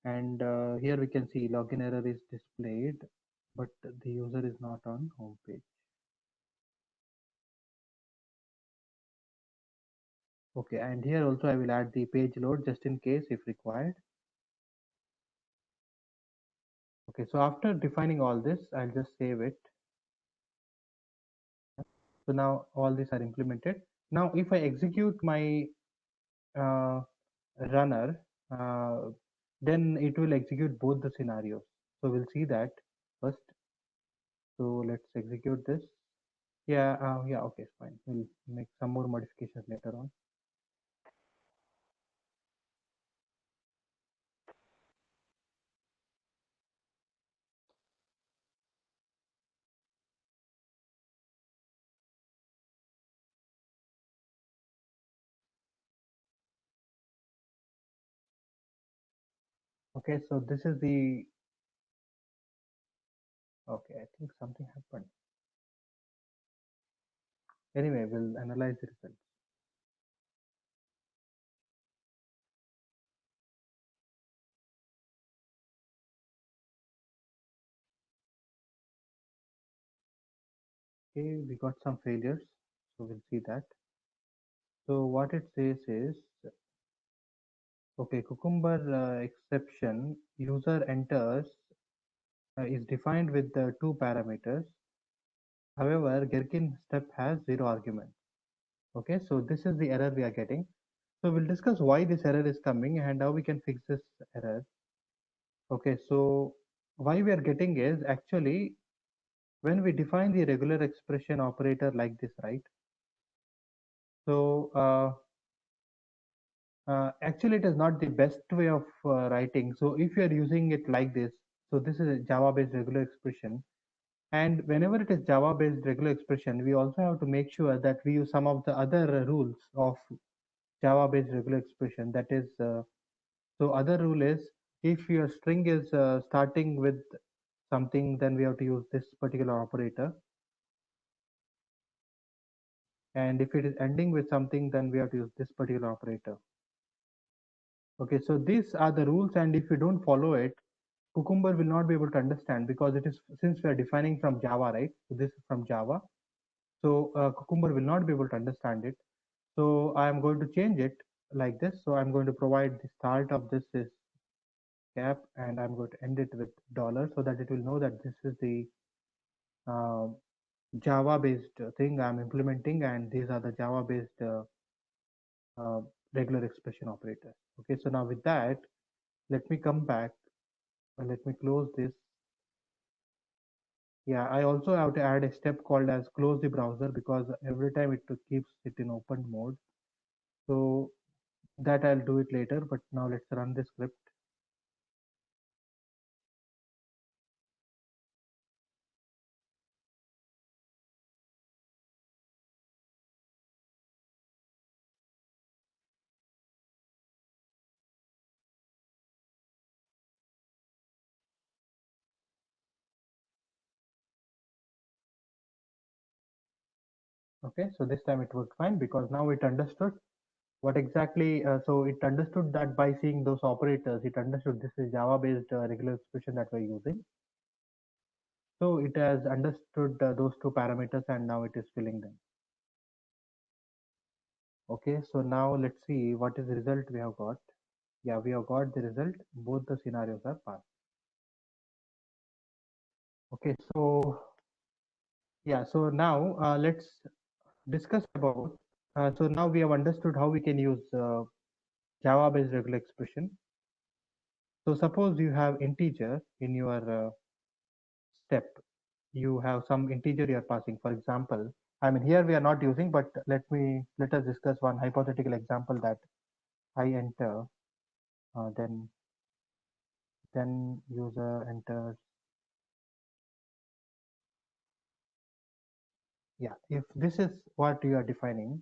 and here we can see login error is displayed, but the user is not on home page. Okay, and here also I will add the page load just in case if required. Okay, so after defining all this, I'll just save it. So now all these are implemented. Now if I execute my uh, runner, then it will execute both the scenarios. So we'll see that first. So let's execute this. Yeah, yeah, okay, fine. We'll make some more modifications later on. Okay, so this is the, okay, I think something happened. Anyway, we'll analyze the results. Okay, we got some failures, so we'll see that. So what it says is, okay, Cucumber exception user enters is defined with the two parameters. However, Gherkin step has zero argument. Okay, so this is the error we are getting. So we'll discuss why this error is coming and how we can fix this error. Okay, so why we are getting is actually when we define the regular expression operator like this, right? So actually it is not the best way of writing. So if you are using it like this, so this is a Java based regular expression. And whenever it is Java based regular expression, we also have to make sure that we use some of the other rules of Java based regular expression. That is, so other rule is if your string is starting with something, then we have to use this particular operator. And if it is ending with something, then we have to use this particular operator. Okay, so these are the rules, and if you don't follow it, Cucumber will not be able to understand because it is, since we are defining from Java, right? So this is from Java. So Cucumber will not be able to understand it. So I am going to change it like this. So I'm going to provide the start of this is cap, and I'm going to end it with dollar so that it will know that this is the uh, Java based thing I'm implementing, and these are the Java based uh, regular expression operators. Okay, so now with that, let me come back and let me close this. Yeah, I also have to add a step called as close the browser, because every time it keeps it in open mode. So that I'll do it later, but now let's run the script. Okay, so this time it worked fine because now it understood what exactly, so it understood that by seeing those operators, it understood this is Java based regular expression that we're using. So it has understood those two parameters, and now it is filling them. Okay, so now let's see what is the result we have got. Yeah, we have got the result. Both the scenarios are passed. Okay, so yeah, so now let's discuss about. So now we have understood how we can use Java based regular expression. So suppose you have integer in your step. You have some integer you are passing. For example, I mean here we are not using, but let us discuss one hypothetical example that I enter, then user enters. Yeah, if this is what you are defining,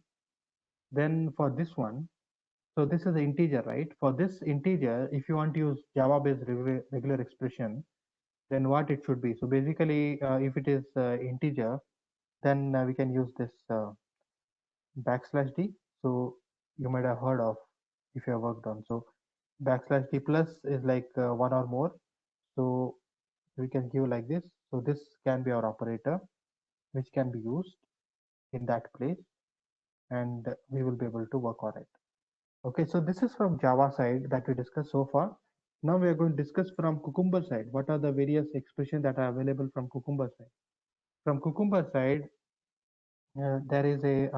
then for this one, so this is the integer, right? For this integer, if you want to use Java-based regular expression, then what it should be. So basically, if it is integer, then we can use this \d. So you might have heard of if you have worked on. So \d plus is like one or more. So we can give like this. So this can be our operator, which can be used in that place, and we will be able to work on it. Okay, so this is from Java side that we discussed so far. Now we are going to discuss from Cucumber side. What are the various expressions that are available from Cucumber side? From Cucumber side, there is a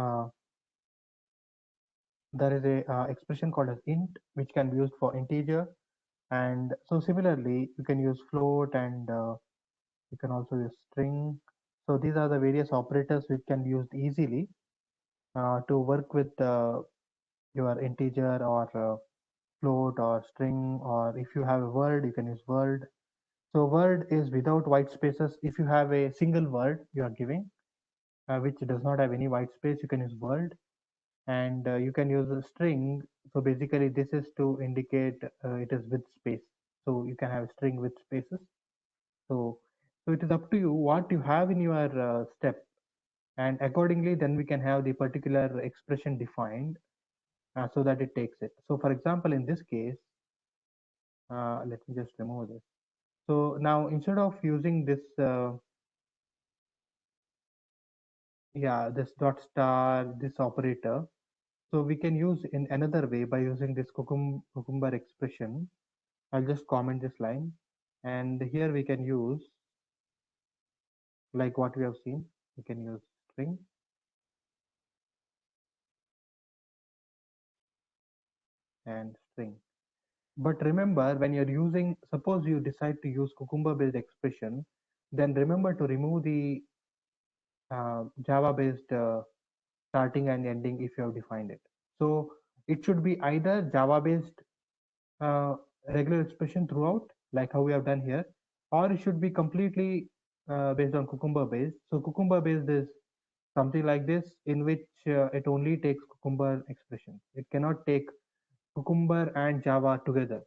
expression called as int, which can be used for integer. And so similarly, you can use float, and you can also use string. So these are the various operators which can be used easily to work with your integer or float or string, or if you have a word, you can use word. So word is without white spaces. If you have a single word you are giving, which does not have any white space, you can use word. And you can use a string. So basically this is to indicate it is with space. So you can have a string with spaces. So it is up to you what you have in your step, and accordingly then we can have the particular expression defined so that it takes it. So for example, in this case, let me just remove this. So now instead of using this, yeah, this dot star, this operator, so we can use in another way by using this cucumber expression. I'll just comment this line, and here we can use like what we have seen. We can use string and string. But remember, when you're using, suppose you decide to use cucumber based expression, then remember to remove the Java based starting and ending if you have defined it. So it should be either Java based uh, regular expression throughout, like how we have done here, or it should be completely based on Cucumber based. So Cucumber based is something like this, in which it only takes Cucumber expression. It cannot take Cucumber and Java together.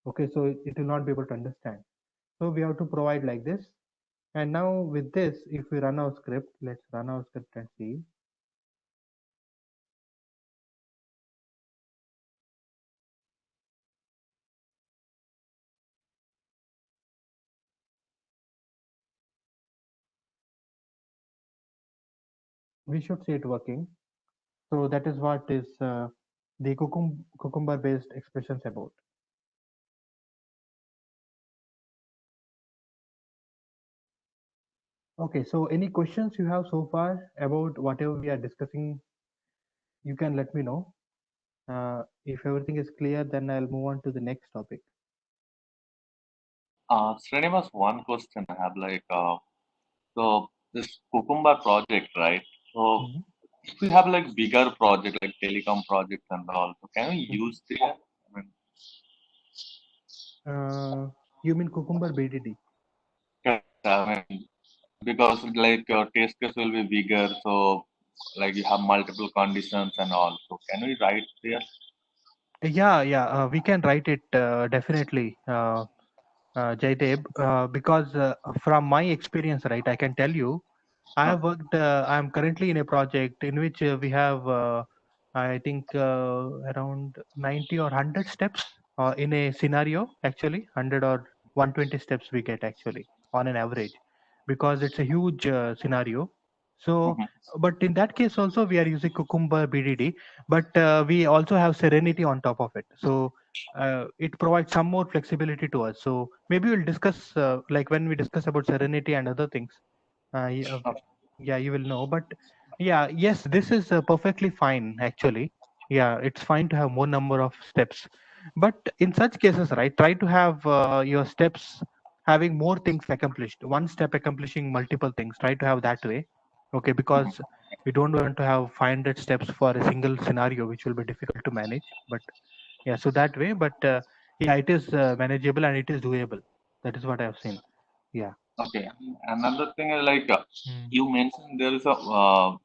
Okay, so it will not be able to understand. So we have to provide like this. And now with this, if we run our script, let's run our script and see. we should see it working. So that is what is the cucumber based expressions about. Okay, so any questions you have so far about whatever we are discussing, you can let me know. If everything is clear, then I'll move on to the next topic. Srinivas, one question I have so this Cucumber project, right? So Mhm. if we have like bigger project like telecom projects and all, so can we Mhm. use there? I mean, You mean cucumber BDD? yes, I mean because like your test case will be bigger, so like you have multiple conditions and all. So can we write there? Yeah, yeah, we can write it definitely, Jaydev, because from my experience, right, I can tell you, I Uh, have worked. I am currently in a project in which we have, I think, around 90 or 100 steps in a scenario. Actually, 100 or 120 steps we get actually on an average, because it's a huge scenario. So, mhm. but in that case also we are using Cucumber BDD, but we also have Serenity on top of it. So it provides some more flexibility to us. So maybe we'll discuss like when we discuss about Serenity and other things. Yeah, Okay. yeah, you will know. But yeah, yes, this is perfectly fine actually. Yeah, it's fine to have more number of steps. But in such cases, right, try to have your steps having more things accomplished. One step accomplishing multiple things. Try to have that way. Okay, Mhm. because we don't want to have 500 steps for a single scenario, which will be difficult to manage. But yeah, so that way. But yeah, it is manageable and it is doable. That is what I have seen. Yeah. Okay. Another thing is Hmm. you mentioned there is a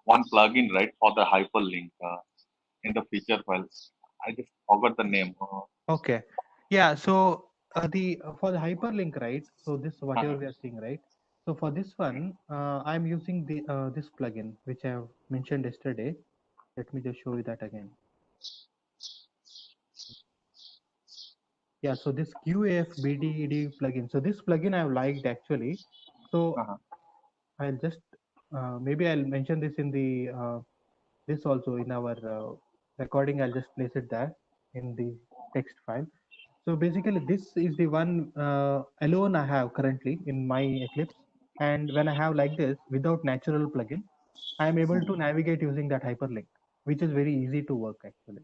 one plugin right for the hyperlink in the feature files. I just forgot the name. Okay. Yeah. So the for the hyperlink, right? So this Uh-huh. whatever we are seeing, right? So for this one, I'm using the this plugin which I have mentioned yesterday. Let me just show you that again. Yeah. So this QAF BDED plugin. So this plugin I've liked actually. So Uh-huh. I'll just maybe I'll mention this in the this also in our recording. I'll just place it there in the text file. So basically, this is the one alone I have currently in my Eclipse. And when I have like this without natural plugin, I am able to navigate using that hyperlink, which is very easy to work actually.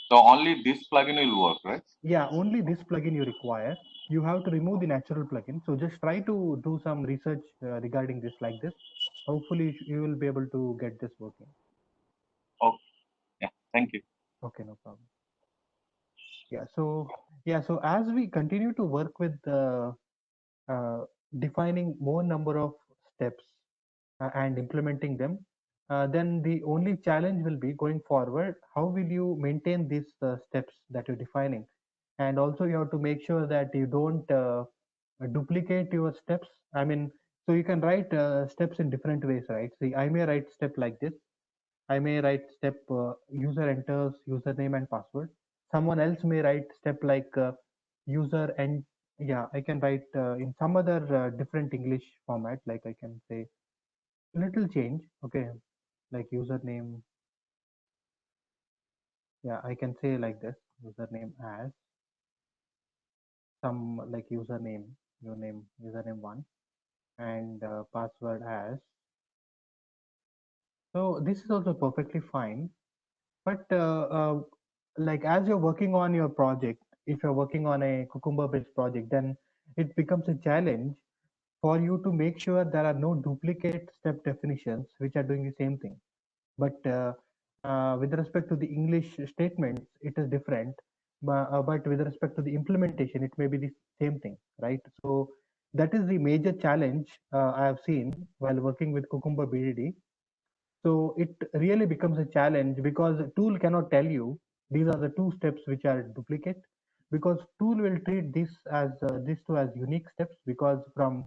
So only this plugin will work, right? Yeah, only this plugin you require. You have to remove the natural plugin. So just try to do some research regarding this like this. Hopefully, you will be able to get this working. Oh, yeah. Thank you. Okay, no problem. Yeah, so as we continue to work with uh, defining more number of steps and implementing them, then the only challenge will be going forward. How will you maintain these steps that you're defining? And also, you have to make sure that you don't duplicate your steps. I mean, so you can write steps in different ways, right? See, I may write step like this. I may write step user enters username and password. Someone else may write step like user and yeah, I can write in some other different English format. Like I can say little change. Okay, like username. Yeah, I can say like this username as some like username, your name, username one, and password as. So this is also perfectly fine. But like as you're working on your project, if you're working on a Cucumber based project, then it becomes a challenge for you to make sure there are no duplicate step definitions which are doing the same thing. But with respect to the English statements, it is different. But with respect to the implementation, it may be the same thing, right? So that is the major challenge I have seen while working with Cucumber BDD. So it really becomes a challenge because tool cannot tell you these are the two steps which are duplicate, because tool will treat this as these two as unique steps, because from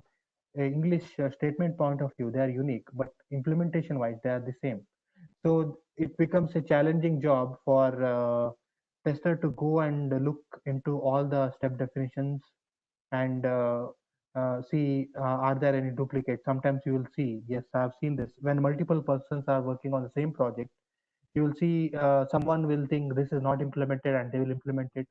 a English statement point of view they are unique, but implementation wise they are the same. So it becomes a challenging job for tester to go and look into all the step definitions and see are there any duplicates. Sometimes you will see, yes, I have seen this, when multiple persons are working on the same project, you will see someone will think this is not implemented and they will implement it,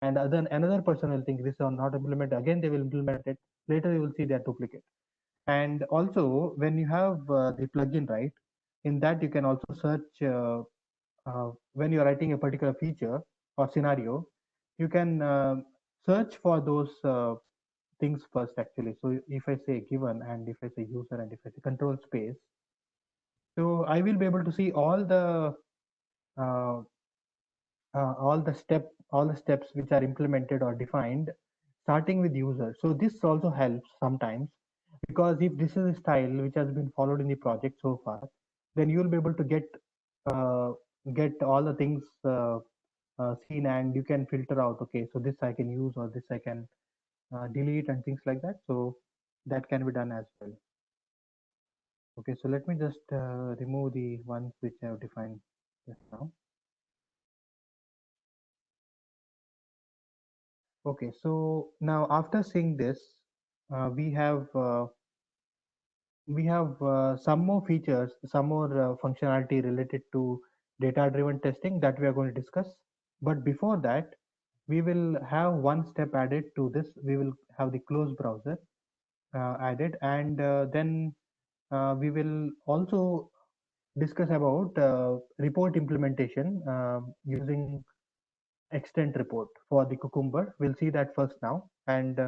and other another person will think this is not implemented, again they will implement it, later you will see their duplicate. And also when you have the plugin, right, in that you can also search when you're writing a particular feature or scenario, you can search for those things first actually. So if I say given, and if I say user, and if I say control space, so I will be able to see uh, all the steps which are implemented or defined, starting with user. So this also helps sometimes, because if this is a style which has been followed in the project so far, then you will be able to uh, get all the things seen, and you can filter out, okay, so this I can use, or this I can delete, and things like that. So that can be done as well. Okay, so let me just remove the ones which I have defined just now. Okay, so now after seeing this, uh, we have uh, we have some more features, some more functionality related to data-driven testing that we are going to discuss. But before that, we will have one step added to this. We will have the close browser added, and then we will also discuss about report implementation using extent report for the Cucumber. We'll see that first now, and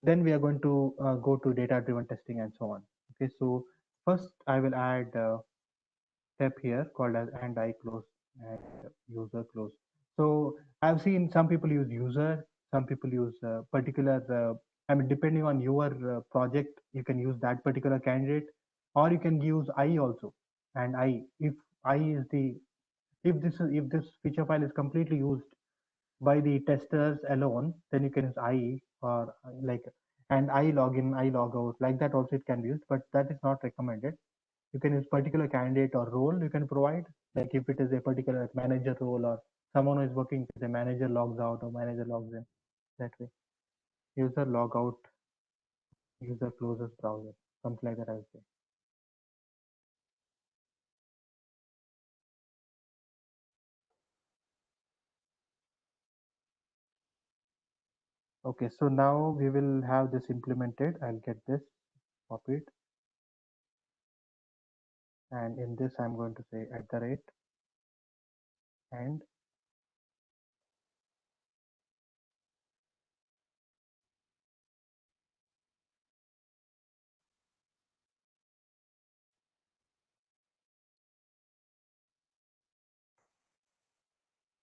then we are going to go to data driven testing and so on. Okay, so first I will add step here called as and I close and user close. So I've seen some people use user, some people use particular I mean, depending on your project, you can use that particular candidate, or you can use I also. And I, if I is the, if this feature file is completely used by the testers alone, then you can use I, or like, and I login, I log out, like that also it can be used, but that is not recommended. You can use particular candidate or role you can provide, like if it is a particular manager role, or someone who is working as a manager logs out or manager logs in, that way. User log out, user closes browser, something like that I would say. Okay, so now we will have this implemented. I'll get this, copy it, and in this I'm going to say at the rate, and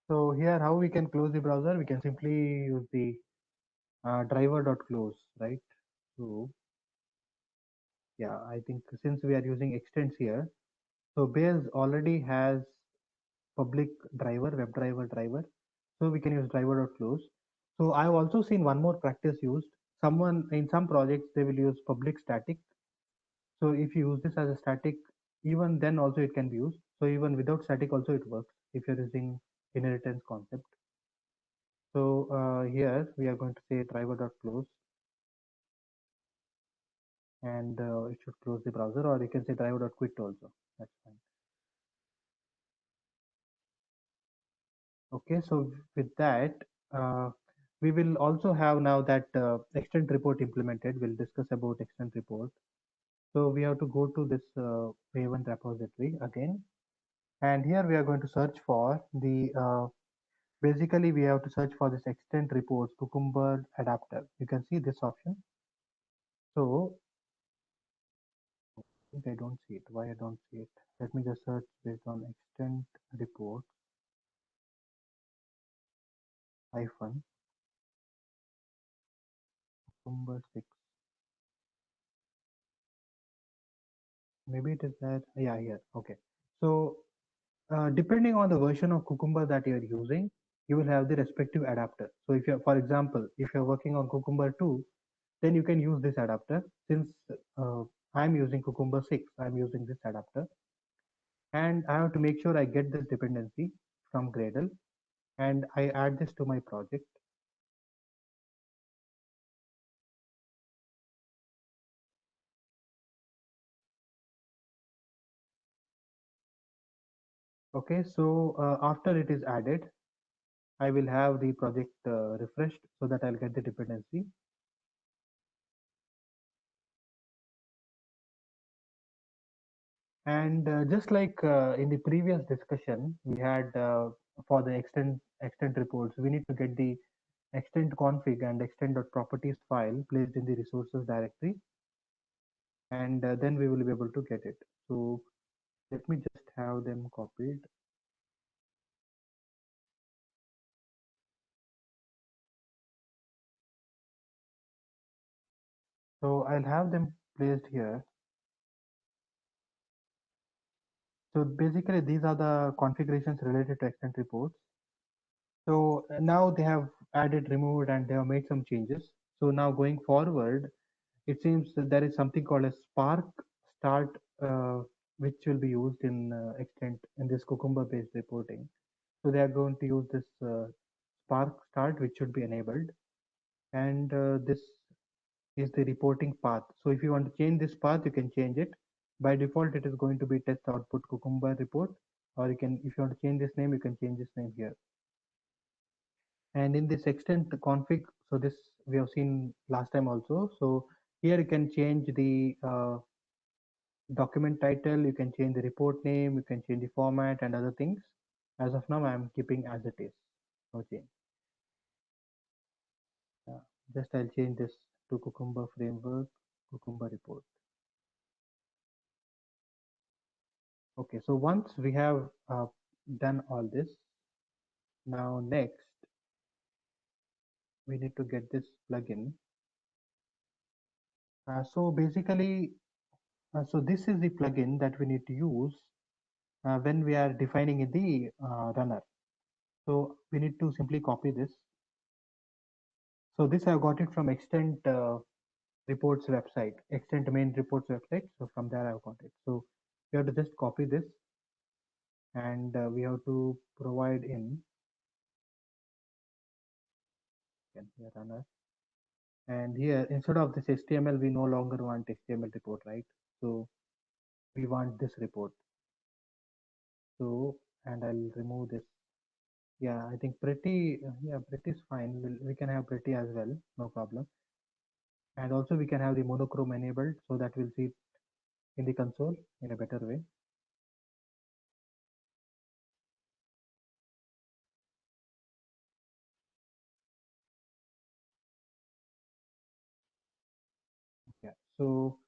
so here how we can close the browser, we can simply use the driver.close, right? So yeah, I think since we are using extents here, so Base already has public driver, WebDriver. So we can use driver.close. So I've also seen one more practice used. Someone in some projects they will use public static. So if you use this as a static, even then also it can be used. So even without static also it works if you're using inheritance concept. So here we are going to say driver.close, and it should close the browser, or you can say driver.quit also. That's fine. Okay, so with that, we will also have now that extent report implemented. We'll discuss about extent report. So we have to go to this Maven repository again, and here we are going to search for the basically we have to search for this extent reports Cucumber adapter. You can see this option. So I think I don't see it. Why I don't see it? Let me just search based on extent report hyphen Cucumber 6. Maybe it is there. Yeah, here. Okay. So depending on the version of Cucumber that you're using, you will have the respective adapter. So if you're, for example, if you're working on Cucumber 2, then you can use this adapter. Since I'm using Cucumber 6, I'm using this adapter. And I have to make sure I get this dependency from Gradle, and I add this to my project. Okay, so after it is added, I will have the project refreshed so that I'll get the dependency. And just like in the previous discussion, we had for the extent reports, we need to get the extent config and extent.properties file placed in the resources directory, and then we will be able to get it. So let me just have them copied. So I'll have them placed here. So basically, these are the configurations related to extent reports. So now they have added, removed, and they have made some changes. So now going forward, it seems that there is something called a Spark Start, which will be used in extent in this Cucumber-based reporting. So they are going to use this Spark Start, which should be enabled, and this is the reporting path. So if you want to change this path, you can change it. By default, it is going to be test output Cucumber report, or you can, if you want to change this name, you can change this name here. And in this extent config, so this we have seen last time also. So here you can change the document title, you can change the report name, you can change the format and other things. As of now, I'm keeping as it is, no change. Uh, just I'll change this to Cucumber framework, Cucumber report. Okay, so once we have done all this, now next we need to get this plugin. So basically, so this is the plugin that we need to use when we are defining in the runner. So we need to simply copy this. So this I got it from extent reports website, extent main reports website. So from there I've got it. So we have to just copy this, and we have to provide in here runner. And here instead of this HTML, we no longer want HTML report, right? So we want this report. So, and I'll remove this. Yeah, I think pretty, yeah, pretty is fine. We can have pretty as well, no problem. And also we can have the monochrome enabled so that we'll see it in the console in a better way. Yeah. So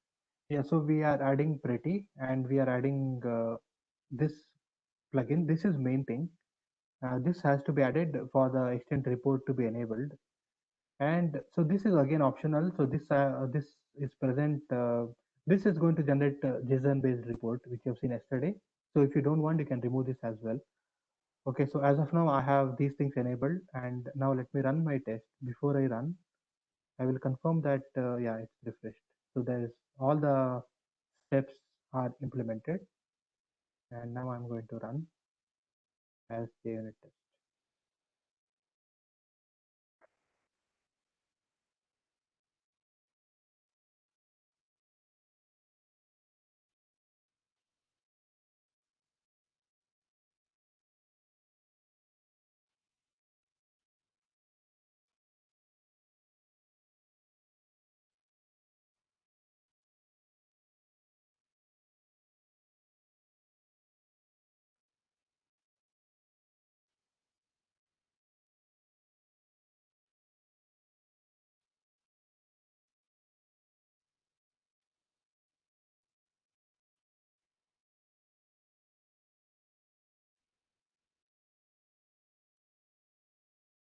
yeah, so we are adding pretty, and we are adding this plugin. This is main thing. This has to be added for the extent report to be enabled. And so this is again optional. So this is present. This is going to generate JSON based report, which you have seen yesterday. So if you don't want, you can remove this as well. Okay, so as of now, I have these things enabled, and now let me run my test. Before I run, I will confirm that yeah, it's refreshed. So there is all the steps are implemented, and now I'm going to run as JUnit test.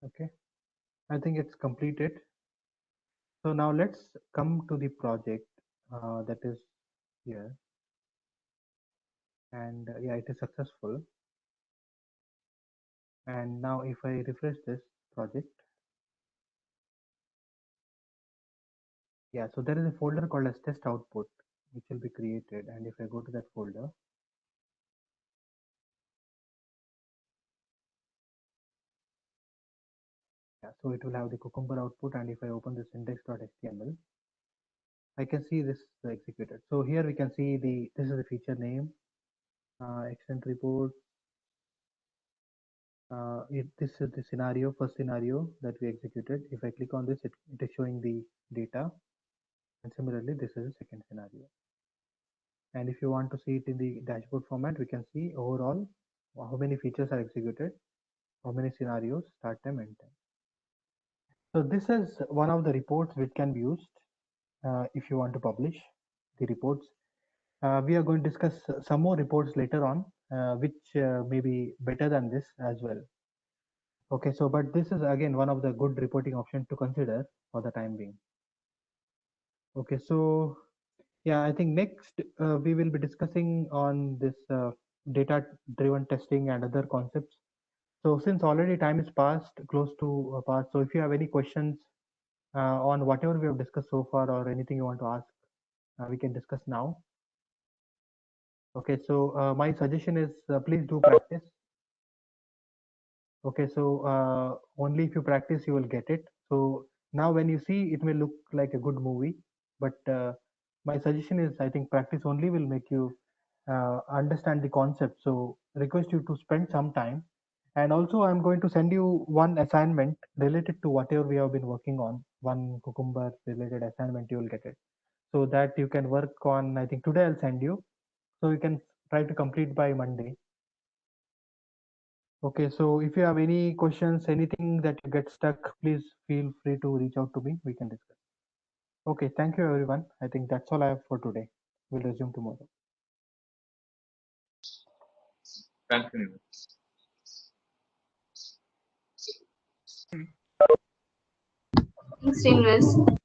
Okay, I think it's completed. So now let's come to the project that is here, and yeah, it is successful. And now if I refresh this project, yeah, so there is a folder called as test output, which will be created. And if I go to that folder, yeah, so it will have the Cucumber output. And if I open this index.html, I can see this executed. So here we can see this is the feature name, extent report, This is the scenario, first scenario that we executed. If I click on this, it is showing the data. And similarly, this is the second scenario. And if you want to see it in the dashboard format, we can see overall how many features are executed, how many scenarios, start time, end time. So this is one of the reports which can be used if you want to publish the reports. We are going to discuss some more reports later on, which may be better than this as well. Okay, so but this is again one of the good reporting options to consider for the time being. Okay, so yeah, I think next we will be discussing on this data-driven testing and other concepts. So since already time is past, close to past, so if you have any questions on whatever we have discussed so far or anything you want to ask, we can discuss now. Okay, so my suggestion is please do practice. Okay, so only if you practice you will get it. So now when you see it may look like a good movie, but my suggestion is I think practice only will make you understand the concept. So request you to spend some time. And also I'm going to send you one assignment related to whatever we have been working on. One Cucumber related assignment, you will get it. So that you can work on, I think today I'll send you. So you can try to complete by Monday. Okay, so if you have any questions, anything that you get stuck, please feel free to reach out to me. We can discuss. Okay, thank you everyone. I think that's all I have for today. We'll resume tomorrow. Thank you. Thanks, Srinivas.